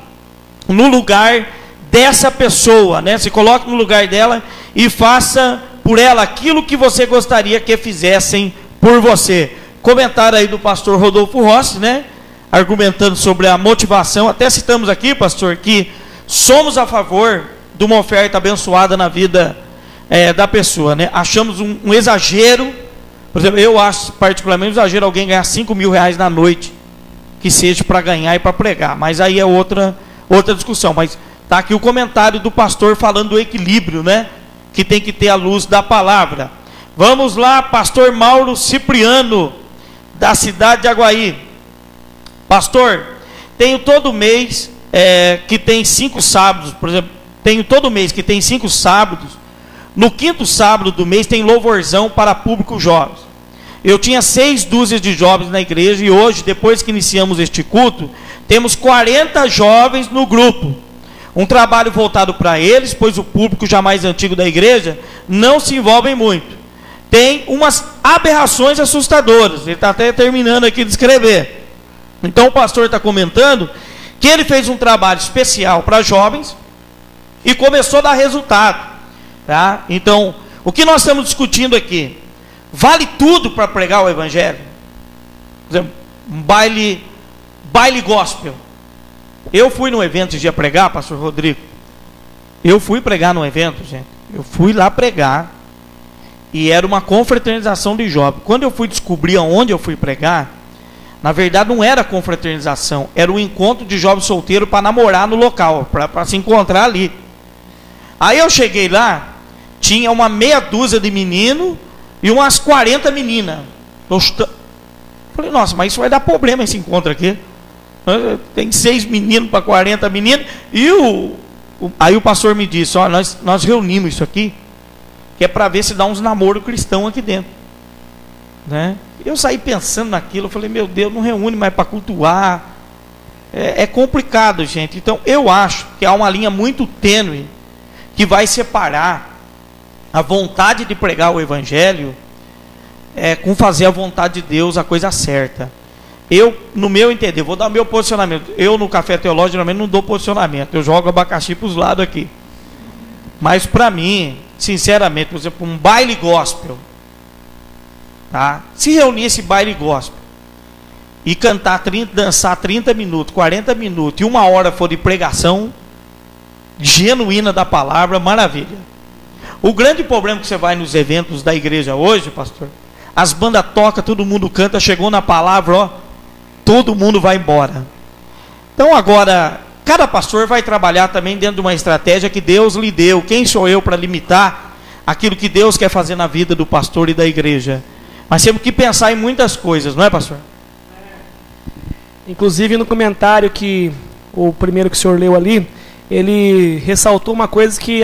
no lugar dessa pessoa, né? Se coloque no lugar dela e faça por ela aquilo que você gostaria que fizessem por você. Comentário aí do pastor Rodolfo Rossi, né? Argumentando sobre a motivação. Até citamos aqui, pastor, que somos a favor de uma oferta abençoada na vida da pessoa, né? Achamos um exagero. Por exemplo, eu acho particularmente um exagero alguém ganhar 5 mil reais na noite, que seja para ganhar e para pregar. Mas aí é outra discussão. Mas está aqui o comentário do pastor falando do equilíbrio, né? Que tem que ter a luz da palavra. Vamos lá, pastor Mauro Cipriano, da cidade de Aguaí. Pastor, tenho todo mês que tem 5 sábados, por exemplo, tenho todo mês que tem 5 sábados. No 5º sábado do mês tem louvorzão para público jovens. eu tinha 6 dúzias de jovens na igreja, e hoje, depois que iniciamos este culto, temos 40 jovens no grupo. Um trabalho voltado para eles, pois o público já mais antigo da igreja não se envolve muito. Tem umas aberrações assustadoras. Ele está até terminando aqui de escrever. Então o pastor está comentando que ele fez um trabalho especial para jovens e começou a dar resultado. Tá? Então, o que nós estamos discutindo aqui? Vale tudo para pregar o evangelho? Por exemplo, um baile gospel. Eu fui num evento de pregar, pastor Rodrigo. Eu fui pregar num evento, gente. Eu fui lá pregar. E era uma confraternização de jovens. Quando eu fui descobrir aonde eu fui pregar, na verdade não era confraternização, era um encontro de jovens solteiros para namorar no local, para se encontrar ali. Aí eu cheguei lá, tinha uma meia dúzia de meninos e umas 40 meninas. Falei, nossa, mas isso vai dar problema esse encontro aqui. Tem 6 meninos para 40 meninas. E aí o pastor me disse, ó, nós reunimos isso aqui, que é para ver se dá uns namoros cristãos aqui dentro, né? Eu saí pensando naquilo, eu falei, meu Deus, não reúne mais para cultuar. É complicado, gente. Então eu acho que há uma linha muito tênue que vai separar a vontade de pregar o evangelho com fazer a vontade de Deus, a coisa certa. Eu, no meu entender, vou dar o meu posicionamento. Eu no Café Teológico geralmente não dou posicionamento, eu jogo abacaxi para os lados aqui. Mas para mim, sinceramente, por exemplo, um baile gospel, tá? Se reunir esse baile gospel e cantar, dançar 30 minutos, 40 minutos e 1 hora for de pregação genuína da palavra, maravilha. O grande problema que você vai nos eventos da igreja hoje, pastor, as bandas tocam, todo mundo canta, chegou na palavra, ó, todo mundo vai embora. Então agora, cada pastor vai trabalhar também dentro de uma estratégia que Deus lhe deu. Quem sou eu para limitar aquilo que Deus quer fazer na vida do pastor e da igreja? Mas temos que pensar em muitas coisas, não é, pastor? Inclusive no comentário que o primeiro que o senhor leu ali, ele ressaltou uma coisa que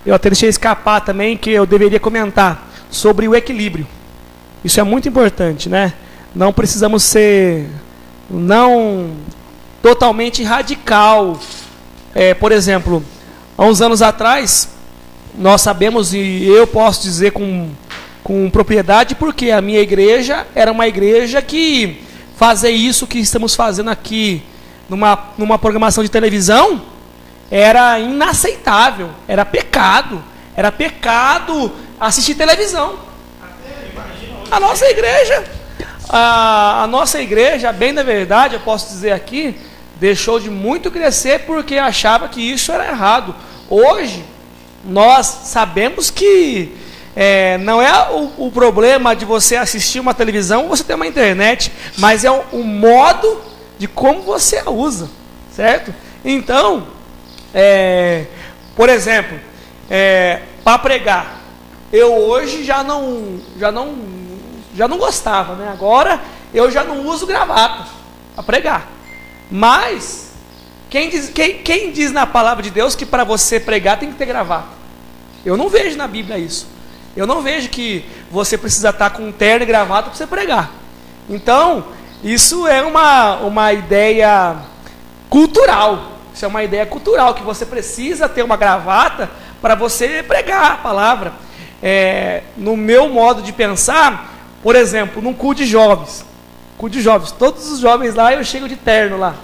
eu até deixei escapar também, que eu deveria comentar, sobre o equilíbrio. Isso é muito importante, né? Não precisamos ser totalmente radical. Por exemplo, há uns anos atrás, nós sabemos, e eu posso dizer com propriedade, porque a minha igreja era uma igreja que fazer isso que estamos fazendo aqui numa programação de televisão era inaceitável, era pecado assistir televisão. A nossa igreja, bem da verdade, eu posso dizer aqui, deixou de muito crescer porque achava que isso era errado. Hoje, nós sabemos que não é o problema de você assistir uma televisão, você ter uma internet, mas é o modo de como você a usa, certo? Então, por exemplo, para pregar, eu hoje já não gostava, né? Agora eu já não uso gravata para pregar. Mas quem diz na palavra de Deus que para você pregar tem que ter gravata? Eu não vejo na Bíblia isso. Eu não vejo que você precisa estar com terno e gravata para você pregar. Então, isso é uma ideia cultural. Isso é uma ideia cultural, que você precisa ter uma gravata para você pregar a palavra. No meu modo de pensar, por exemplo, num culto de jovens. Todos os jovens lá, eu chego de terno lá.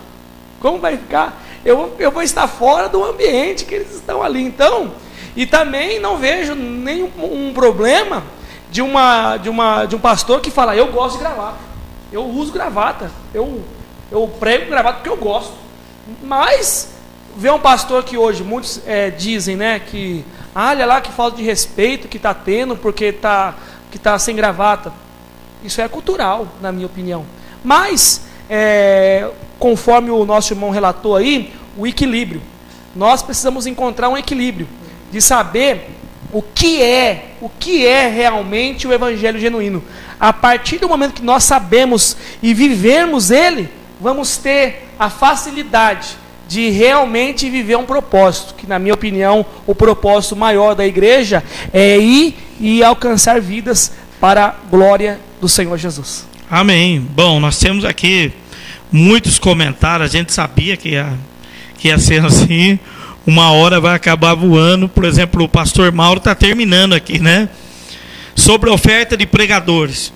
Como vai ficar? Eu vou estar fora do ambiente que eles estão ali. Então, e também não vejo nenhum problema de um pastor que fala, eu gosto de gravata, eu uso gravata, eu prego gravata porque eu gosto. Mas vê um pastor que hoje muitos dizem, né, que olha lá que falta de respeito que está tendo porque que tá sem gravata. Isso é cultural, na minha opinião. Mas conforme o nosso irmão relatou aí, o equilíbrio. Nós precisamos encontrar um equilíbrio de saber o que é realmente o evangelho genuíno. A partir do momento que nós sabemos e vivemos ele, vamos ter a facilidade de realmente viver um propósito, que na minha opinião, o propósito maior da igreja é ir e alcançar vidas para a glória do Senhor Jesus. Amém. Bom, nós temos aqui muitos comentários. A gente sabia que ia ser assim. Uma hora vai acabar voando. Por exemplo, o pastor Mauro está terminando aqui, né? Sobre a oferta de pregadores.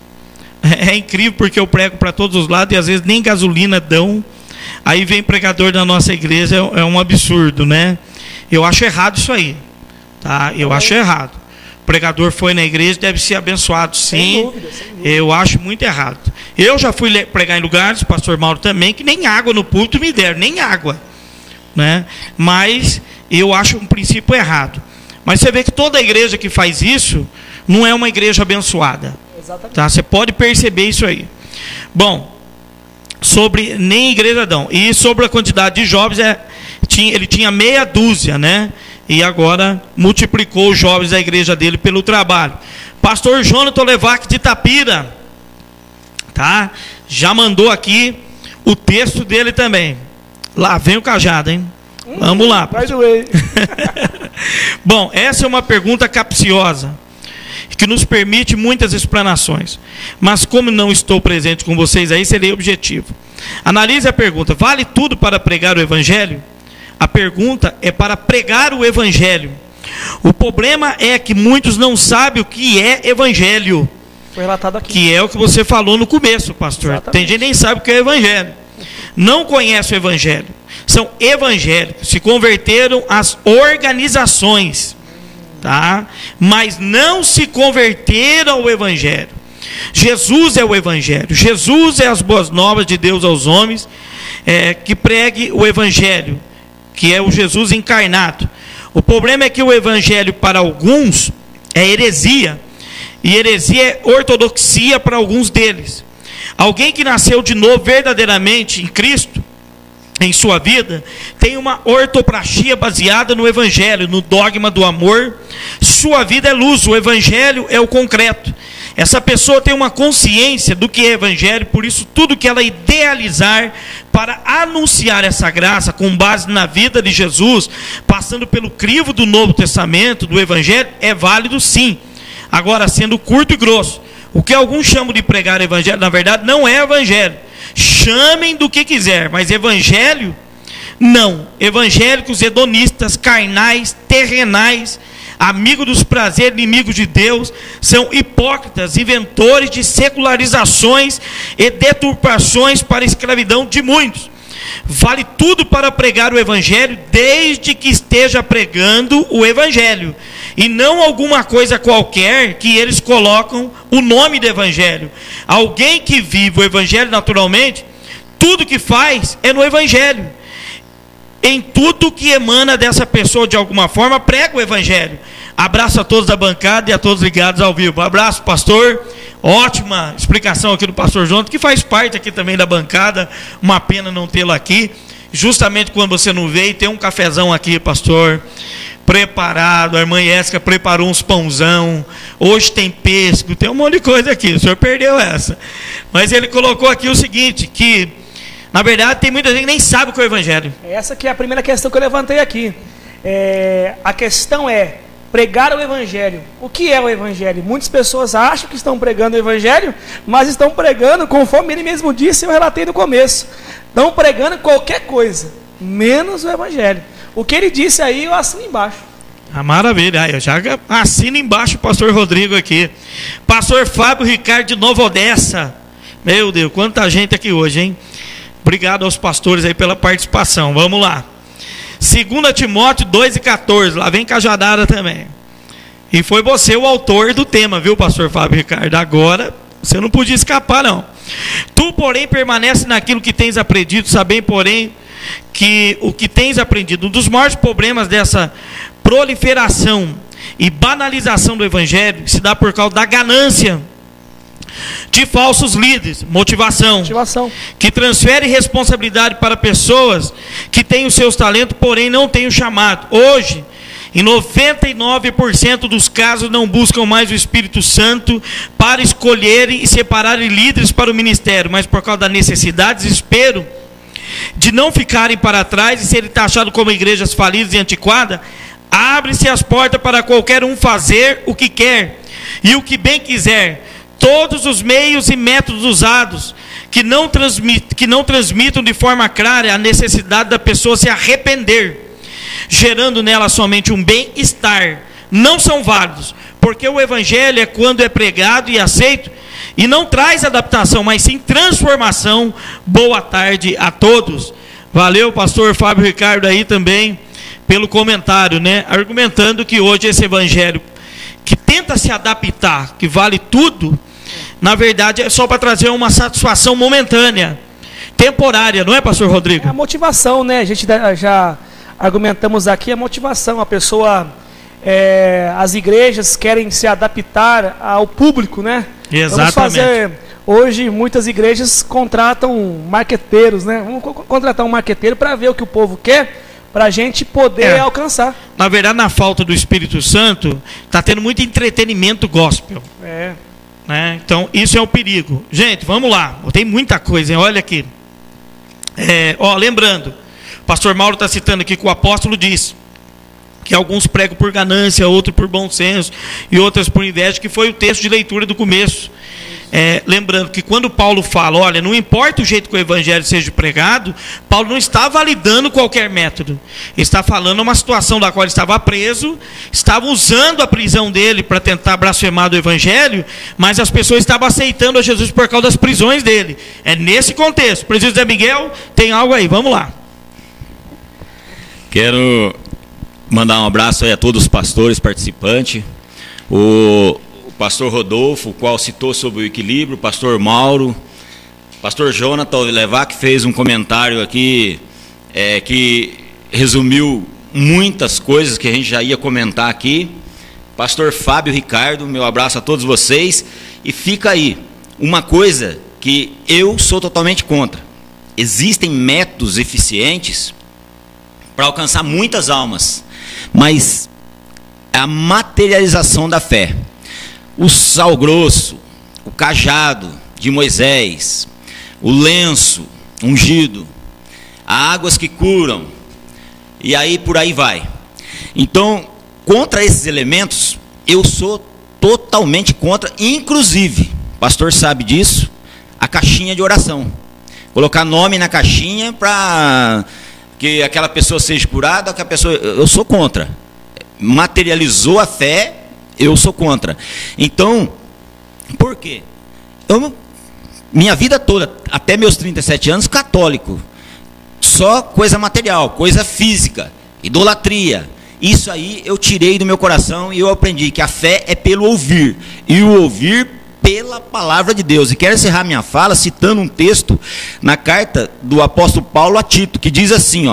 É incrível porque eu prego para todos os lados e às vezes nem gasolina dão. Aí vem pregador da nossa igreja, é um absurdo, né? Eu acho errado isso aí, tá? Eu acho errado. O pregador foi na igreja, deve ser abençoado, sim. Sem dúvida, sem dúvida. Eu acho muito errado. Eu já fui pregar em lugares, o pastor Mauro também, que nem água no púlpito me deram, nem água, né? Mas eu acho um princípio errado. Mas você vê que toda igreja que faz isso não é uma igreja abençoada. Exatamente. Tá? Você pode perceber isso aí. Bom, sobre nem igreja não. E sobre a quantidade de jovens, ele tinha meia dúzia, né? E agora multiplicou os jovens da igreja dele pelo trabalho. Pastor Jonathan Levac de Itapira, tá? Já mandou aqui o texto dele também. Lá vem o cajado, hein? Vamos lá. Vai doer. Bom, essa é uma pergunta capciosa, que nos permite muitas explanações. Mas como não estou presente com vocês aí, serei objetivo. Analise a pergunta: vale tudo para pregar o evangelho? A pergunta é para pregar o evangelho. O problema é que muitos não sabem o que é evangelho. Foi relatado aqui. Que é o que você falou no começo, pastor. Exatamente. Tem gente que nem sabe o que é evangelho. Não conhece o evangelho. São evangélicos, se converteram às organizações, tá? Mas não se converteram ao evangelho. Jesus é o evangelho. Jesus é as boas novas de Deus aos homens, que pregue o evangelho, que é o Jesus encarnado. O problema é que o evangelho para alguns é heresia, e heresia é ortodoxia para alguns deles. Alguém que nasceu de novo verdadeiramente em Cristo, em sua vida, tem uma ortopraxia baseada no evangelho, no dogma do amor. Sua vida é luz, o evangelho é o concreto. Essa pessoa tem uma consciência do que é evangelho, por isso tudo que ela idealizar para anunciar essa graça com base na vida de Jesus, passando pelo crivo do Novo Testamento, do evangelho, é válido sim. Agora, sendo curto e grosso, o que alguns chamam de pregar evangelho, na verdade não é evangelho. Chamem do que quiser, mas evangelho, não. Evangélicos, hedonistas, carnais, terrenais, amigos dos prazeres, inimigos de Deus, são hipócritas, inventores de secularizações e deturpações para a escravidão de muitos. Vale tudo para pregar o evangelho, desde que esteja pregando o evangelho, e não alguma coisa qualquer que eles colocam o nome do evangelho. Alguém que vive o evangelho naturalmente, tudo que faz é no evangelho. Em tudo que emana dessa pessoa de alguma forma, prega o evangelho. Abraço a todos da bancada e a todos ligados ao vivo. Abraço, pastor. Ótima explicação aqui do pastor Jonathan, que faz parte aqui também da bancada. Uma pena não tê-lo aqui. Justamente quando você não veio, tem um cafezão aqui, pastor, preparado. A irmã Jéssica preparou uns pãozão. Hoje tem pêssego, tem um monte de coisa aqui. O senhor perdeu essa. Mas ele colocou aqui o seguinte, que na verdade tem muita gente que nem sabe o que é o evangelho. Essa que é a primeira questão que eu levantei aqui. A questão é pregar o evangelho. O que é o evangelho? Muitas pessoas acham que estão pregando o evangelho, mas estão pregando, conforme ele mesmo disse, eu relatei no começo, estão pregando qualquer coisa, menos o evangelho. O que ele disse aí, eu assino embaixo. Ah, maravilha, eu já assino embaixo o pastor Rodrigo aqui. Pastor Fábio Ricardo de Nova Odessa. Meu Deus, quanta gente aqui hoje, hein? Obrigado aos pastores aí pela participação. Vamos lá. 2 Timóteo 2:14. Lá vem cajadada também. E foi você o autor do tema, viu, pastor Fábio Ricardo? Agora você não podia escapar, não. Tu, porém, permanece naquilo que tens aprendido, sabendo, porém, que o que tens aprendido. Um dos maiores problemas dessa proliferação e banalização do evangelho se dá por causa da ganância de falsos líderes, motivação, que transfere responsabilidade para pessoas que têm os seus talentos, porém não têm o chamado. Hoje, em 99% dos casos, não buscam mais o Espírito Santo para escolherem e separarem líderes para o ministério, mas por causa da necessidade, desespero de não ficarem para trás e serem taxados como igrejas falidas e antiquadas, abre-se as portas para qualquer um fazer o que quer e o que bem quiser, todos os meios e métodos usados que não transmitam de forma clara a necessidade da pessoa se arrepender, gerando nela somente um bem-estar, não são válidos, porque o evangelho é quando é pregado e aceito, e não traz adaptação, mas sim transformação. Boa tarde a todos. Valeu, pastor Fábio Ricardo aí também, pelo comentário, né? Argumentando que hoje esse evangelho, que tenta se adaptar, que vale tudo, na verdade é só para trazer uma satisfação momentânea, temporária, não é, pastor Rodrigo? É a motivação, né? A gente já argumentamos aqui a motivação. A pessoa, as igrejas querem se adaptar ao público, né? Exatamente. Hoje muitas igrejas contratam marqueteiros, né? Vamos contratar um marqueteiro para ver o que o povo quer, para a gente poder alcançar. Na verdade, na falta do Espírito Santo, está tendo muito entretenimento gospel. Né? Então, isso é o perigo. Gente, vamos lá. Tem muita coisa, hein? Olha aqui. Lembrando, o pastor Mauro está citando aqui que o apóstolo diz que alguns pregam por ganância, outros por bom senso e outras por inveja, que foi o texto de leitura do começo. Lembrando que quando Paulo fala, olha, não importa o jeito que o evangelho seja pregado, Paulo não está validando qualquer método. Ele está falando uma situação da qual ele estava preso, estavam usando a prisão dele para tentar blasfemar do evangelho, mas as pessoas estavam aceitando a Jesus por causa das prisões dele. É nesse contexto. Presbítero Zé Miguel, tem algo aí, vamos lá. Quero mandar um abraço aí a todos os pastores participantes, o pastor Rodolfo, o qual citou sobre o equilíbrio, o pastor Mauro, pastor Jonathan Levac fez um comentário aqui que resumiu muitas coisas que a gente já ia comentar aqui, pastor Fábio Ricardo, meu abraço a todos vocês. E fica aí uma coisa que eu sou totalmente contra: existem métodos eficientes para alcançar muitas almas, mas a materialização da fé, o sal grosso, o cajado de Moisés, o lenço ungido, águas que curam, e aí por aí vai. Então, contra esses elementos, eu sou totalmente contra. Inclusive, o pastor sabe disso, a caixinha de oração. Colocar nome na caixinha para que aquela pessoa seja curada, eu sou contra. Materializou a fé, eu sou contra. Então, por quê? Minha vida toda, até meus 37 anos, católico. Só coisa material, coisa física, idolatria. Isso aí eu tirei do meu coração e eu aprendi que a fé é pelo ouvir. E o ouvir pela palavra de Deus. E quero encerrar minha fala citando um texto na carta do apóstolo Paulo a Tito, que diz assim,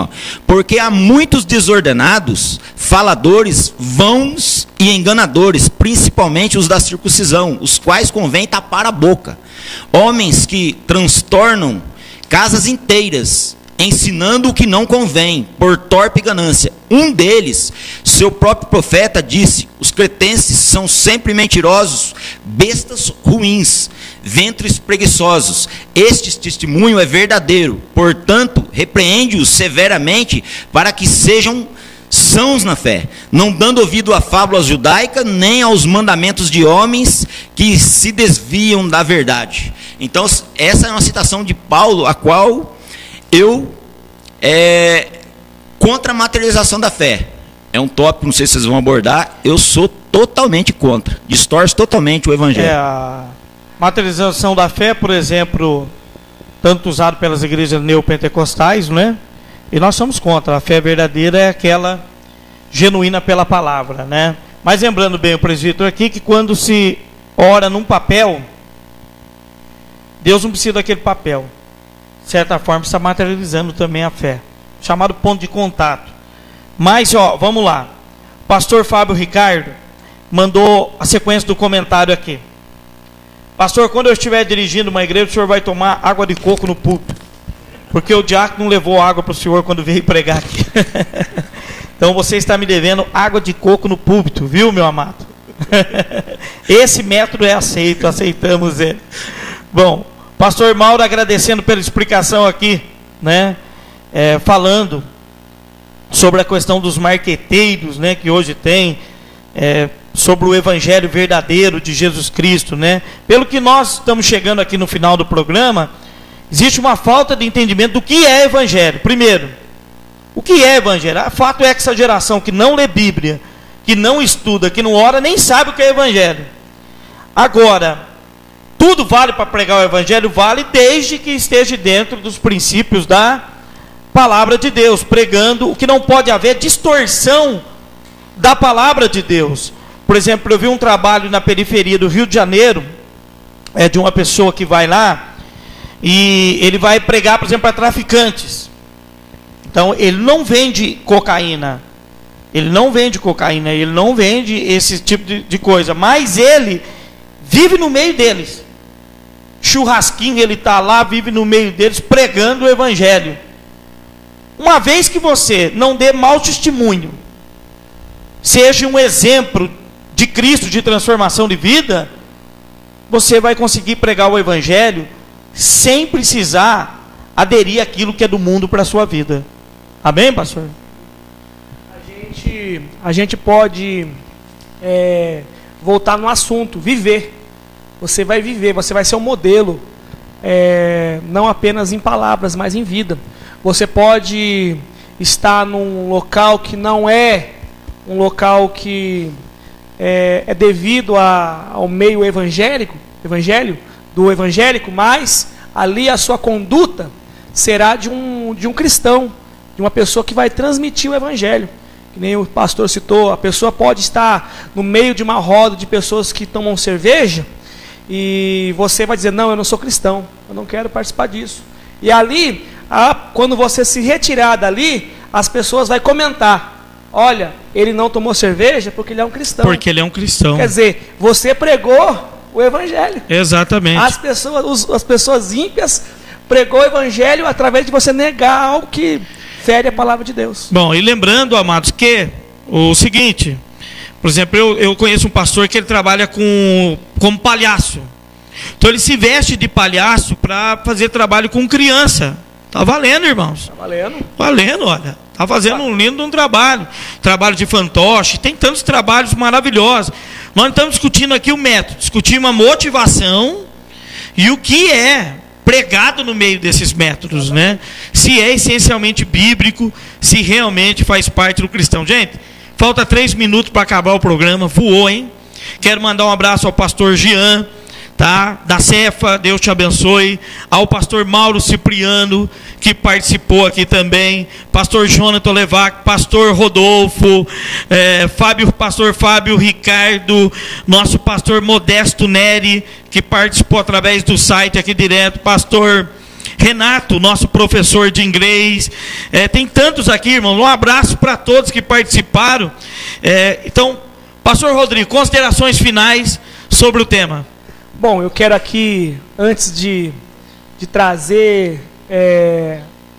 porque há muitos desordenados, faladores, vãos e enganadores, principalmente os da circuncisão, os quais convém tapar a boca, homens que transtornam casas inteiras, ensinando o que não convém, por torpe ganância. Um deles, seu próprio profeta, disse: os cretenses são sempre mentirosos, bestas ruins, ventres preguiçosos. Este testemunho é verdadeiro, portanto, repreende-os severamente, para que sejam sãos na fé, não dando ouvido à fábula judaica, nem aos mandamentos de homens que se desviam da verdade. Então, essa é uma citação de Paulo, a qual eu contra a materialização da fé. É um tópico, não sei se vocês vão abordar, eu sou totalmente contra, distorce totalmente o evangelho. A materialização da fé, por exemplo, tanto usado pelas igrejas neopentecostais, não é? E nós somos contra. A fé verdadeira é aquela genuína pela palavra, né? Mas lembrando bem o presbítero aqui, que quando se ora num papel, Deus não precisa daquele papel. De certa forma está materializando também a fé, chamado ponto de contato. Mas vamos lá, pastor Fábio Ricardo mandou a sequência do comentário aqui. Pastor, quando eu estiver dirigindo uma igreja, o senhor vai tomar água de coco no púlpito, porque o diácono não levou água para o senhor quando veio pregar aqui. Então você está me devendo água de coco no púlpito, viu, meu amado? Esse método é aceito, aceitamos ele. Bom, pastor Mauro agradecendo pela explicação aqui, né? Falando sobre a questão dos marqueteiros, né? Que hoje tem sobre o evangelho verdadeiro de Jesus Cristo, né? Pelo que nós estamos chegando aqui no final do programa, existe uma falta de entendimento do que é evangelho. Primeiro, o que é evangelho? O fato é que essa geração que não lê Bíblia, que não estuda, que não ora, nem sabe o que é evangelho. Agora, tudo vale para pregar o evangelho? Vale, desde que esteja dentro dos princípios da palavra de Deus, pregando o que não pode haver distorção da palavra de Deus. Por exemplo, eu vi um trabalho na periferia do Rio de Janeiro, de uma pessoa que vai lá e ele vai pregar, por exemplo, para traficantes. Então, ele não vende cocaína, ele não vende esse tipo de coisa, mas ele vive no meio deles. Churrasquinho, ele está lá, vive no meio deles, pregando o evangelho. Uma vez que você não dê mau testemunho, seja um exemplo de Cristo, de transformação de vida, você vai conseguir pregar o evangelho sem precisar aderir àquilo que é do mundo para a sua vida. Amém, pastor? A gente pode voltar no assunto, viver. Você vai viver, você vai ser um modelo, não apenas em palavras, mas em vida. Você pode estar num local que não é um local que é devido ao meio evangélico, mas ali a sua conduta será de um cristão, de uma pessoa que vai transmitir o evangelho. Que nem o pastor citou, a pessoa pode estar no meio de uma roda de pessoas que tomam cerveja, e você vai dizer, não, eu não sou cristão, eu não quero participar disso. E ali, quando você se retirar dali, as pessoas vão comentar, olha, ele não tomou cerveja porque ele é um cristão. Porque ele é um cristão. Quer dizer, você pregou o evangelho. Exatamente. As pessoas ímpias pregou o evangelho através de você negar algo que fere a palavra de Deus. Bom, e lembrando, amados, que o seguinte, por exemplo, eu conheço um pastor que ele trabalha como palhaço. Então ele se veste de palhaço para fazer trabalho com criança. Tá valendo, irmãos. Tá valendo. Valendo, olha. Tá fazendo um lindo trabalho. Trabalho de fantoche, tem tantos trabalhos maravilhosos. Nós não estamos discutindo aqui o método, discutimos a motivação e o que é pregado no meio desses métodos, né? Se é essencialmente bíblico, se realmente faz parte do cristão. Gente, falta 3 minutos para acabar o programa, voou, hein? Quero mandar um abraço ao pastor Jean, tá? Da Cefa, Deus te abençoe. Ao pastor Mauro Cipriano, que participou aqui também, pastor Jonathan Levac, pastor Rodolfo, pastor Fábio Ricardo, nosso pastor Modesto Neri, que participou através do site aqui direto, pastor Renato, nosso professor de inglês, tem tantos aqui, irmão. Um abraço para todos que participaram. Então, pastor Rodrigo, considerações finais sobre o tema. Bom, eu quero aqui, antes de trazer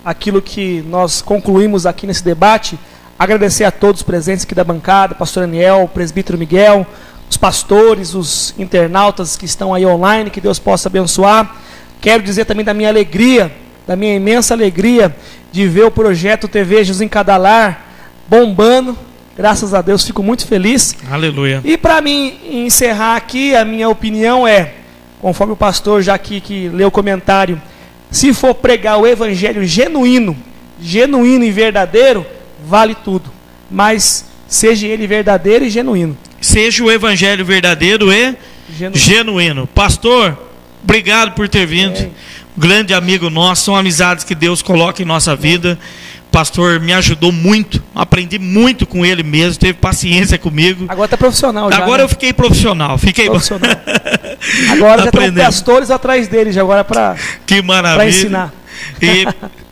aquilo que nós concluímos aqui nesse debate, agradecer a todos os presentes aqui da bancada, pastor Daniel, presbítero Miguel, os pastores, os internautas que estão aí online, que Deus possa abençoar. Quero dizer também da minha alegria, da minha imensa alegria de ver o projeto TV Jesus em Cada Lar bombando. Graças a Deus, fico muito feliz. Aleluia. E para mim encerrar aqui, a minha opinião conforme o pastor já aqui que leu o comentário, se for pregar o evangelho genuíno e verdadeiro, vale tudo. Mas seja ele verdadeiro e genuíno. Seja o evangelho verdadeiro e genuíno. Pastor, obrigado por ter vindo. Grande amigo nosso, são amizades que Deus coloca em nossa vida. Pastor me ajudou muito, aprendi muito com ele mesmo, teve paciência comigo. Agora está profissional já. Agora, né? Eu fiquei profissional. Agora já tem pastores atrás dele, já agora para ensinar. E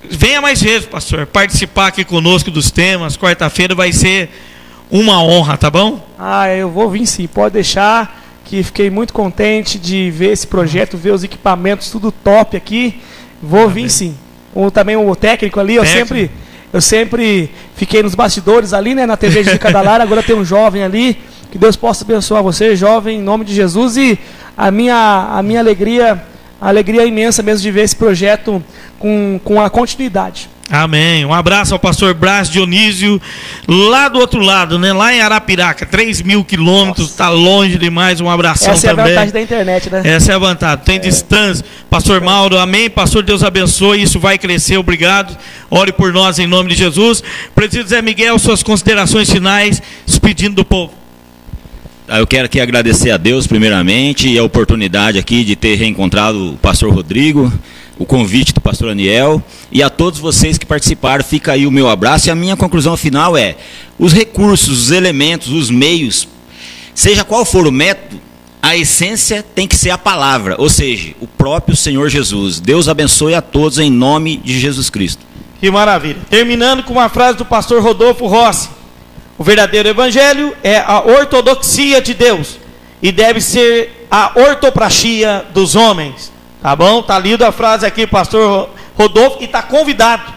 venha mais vezes, pastor, participar aqui conosco dos temas. Quarta-feira vai ser uma honra, tá bom? Eu vou vir sim, pode deixar, que fiquei muito contente de ver esse projeto, ver os equipamentos, tudo top aqui. Vou vir sim. Também o técnico ali, eu sempre fiquei nos bastidores ali, né, na TV de Cada Lar. Agora tem um jovem ali, que Deus possa abençoar você, jovem, em nome de Jesus. E a minha alegria alegria imensa mesmo de ver esse projeto com a continuidade. Amém. Um abraço ao pastor Brás Dionísio, lá do outro lado, né? Lá em Arapiraca, 3.000 quilômetros, está longe demais. Um abração também. Essa é a vantagem da internet, né? Essa é a vantagem, tem distância. Pastor Mauro, amém. Pastor, Deus abençoe, isso vai crescer, obrigado. Ore por nós em nome de Jesus. Presídio Zé Miguel, suas considerações finais, despedindo do povo. Eu quero aqui agradecer a Deus primeiramente e a oportunidade aqui de ter reencontrado o pastor Rodrigo, o convite do pastor Aniel e a todos vocês que participaram. Fica aí o meu abraço e a minha conclusão final é: os recursos, os elementos, os meios, seja qual for o método, a essência tem que ser a palavra, ou seja, o próprio Senhor Jesus. Deus abençoe a todos em nome de Jesus Cristo. Que maravilha. Terminando com uma frase do pastor Rodolfo Rossi: o verdadeiro evangelho é a ortodoxia de Deus e deve ser a ortopraxia dos homens. Tá bom? Está lida a frase aqui, pastor Rodolfo, e está convidado.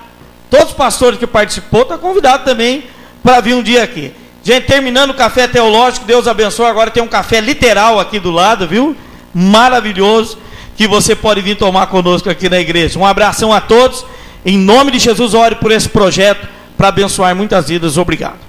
Todos os pastores que participou estão convidados também para vir um dia aqui. Gente, terminando o café teológico, Deus abençoe. Agora tem um café literal aqui do lado, viu? Maravilhoso, que você pode vir tomar conosco aqui na igreja. Um abração a todos. Em nome de Jesus, ore por esse projeto para abençoar muitas vidas. Obrigado.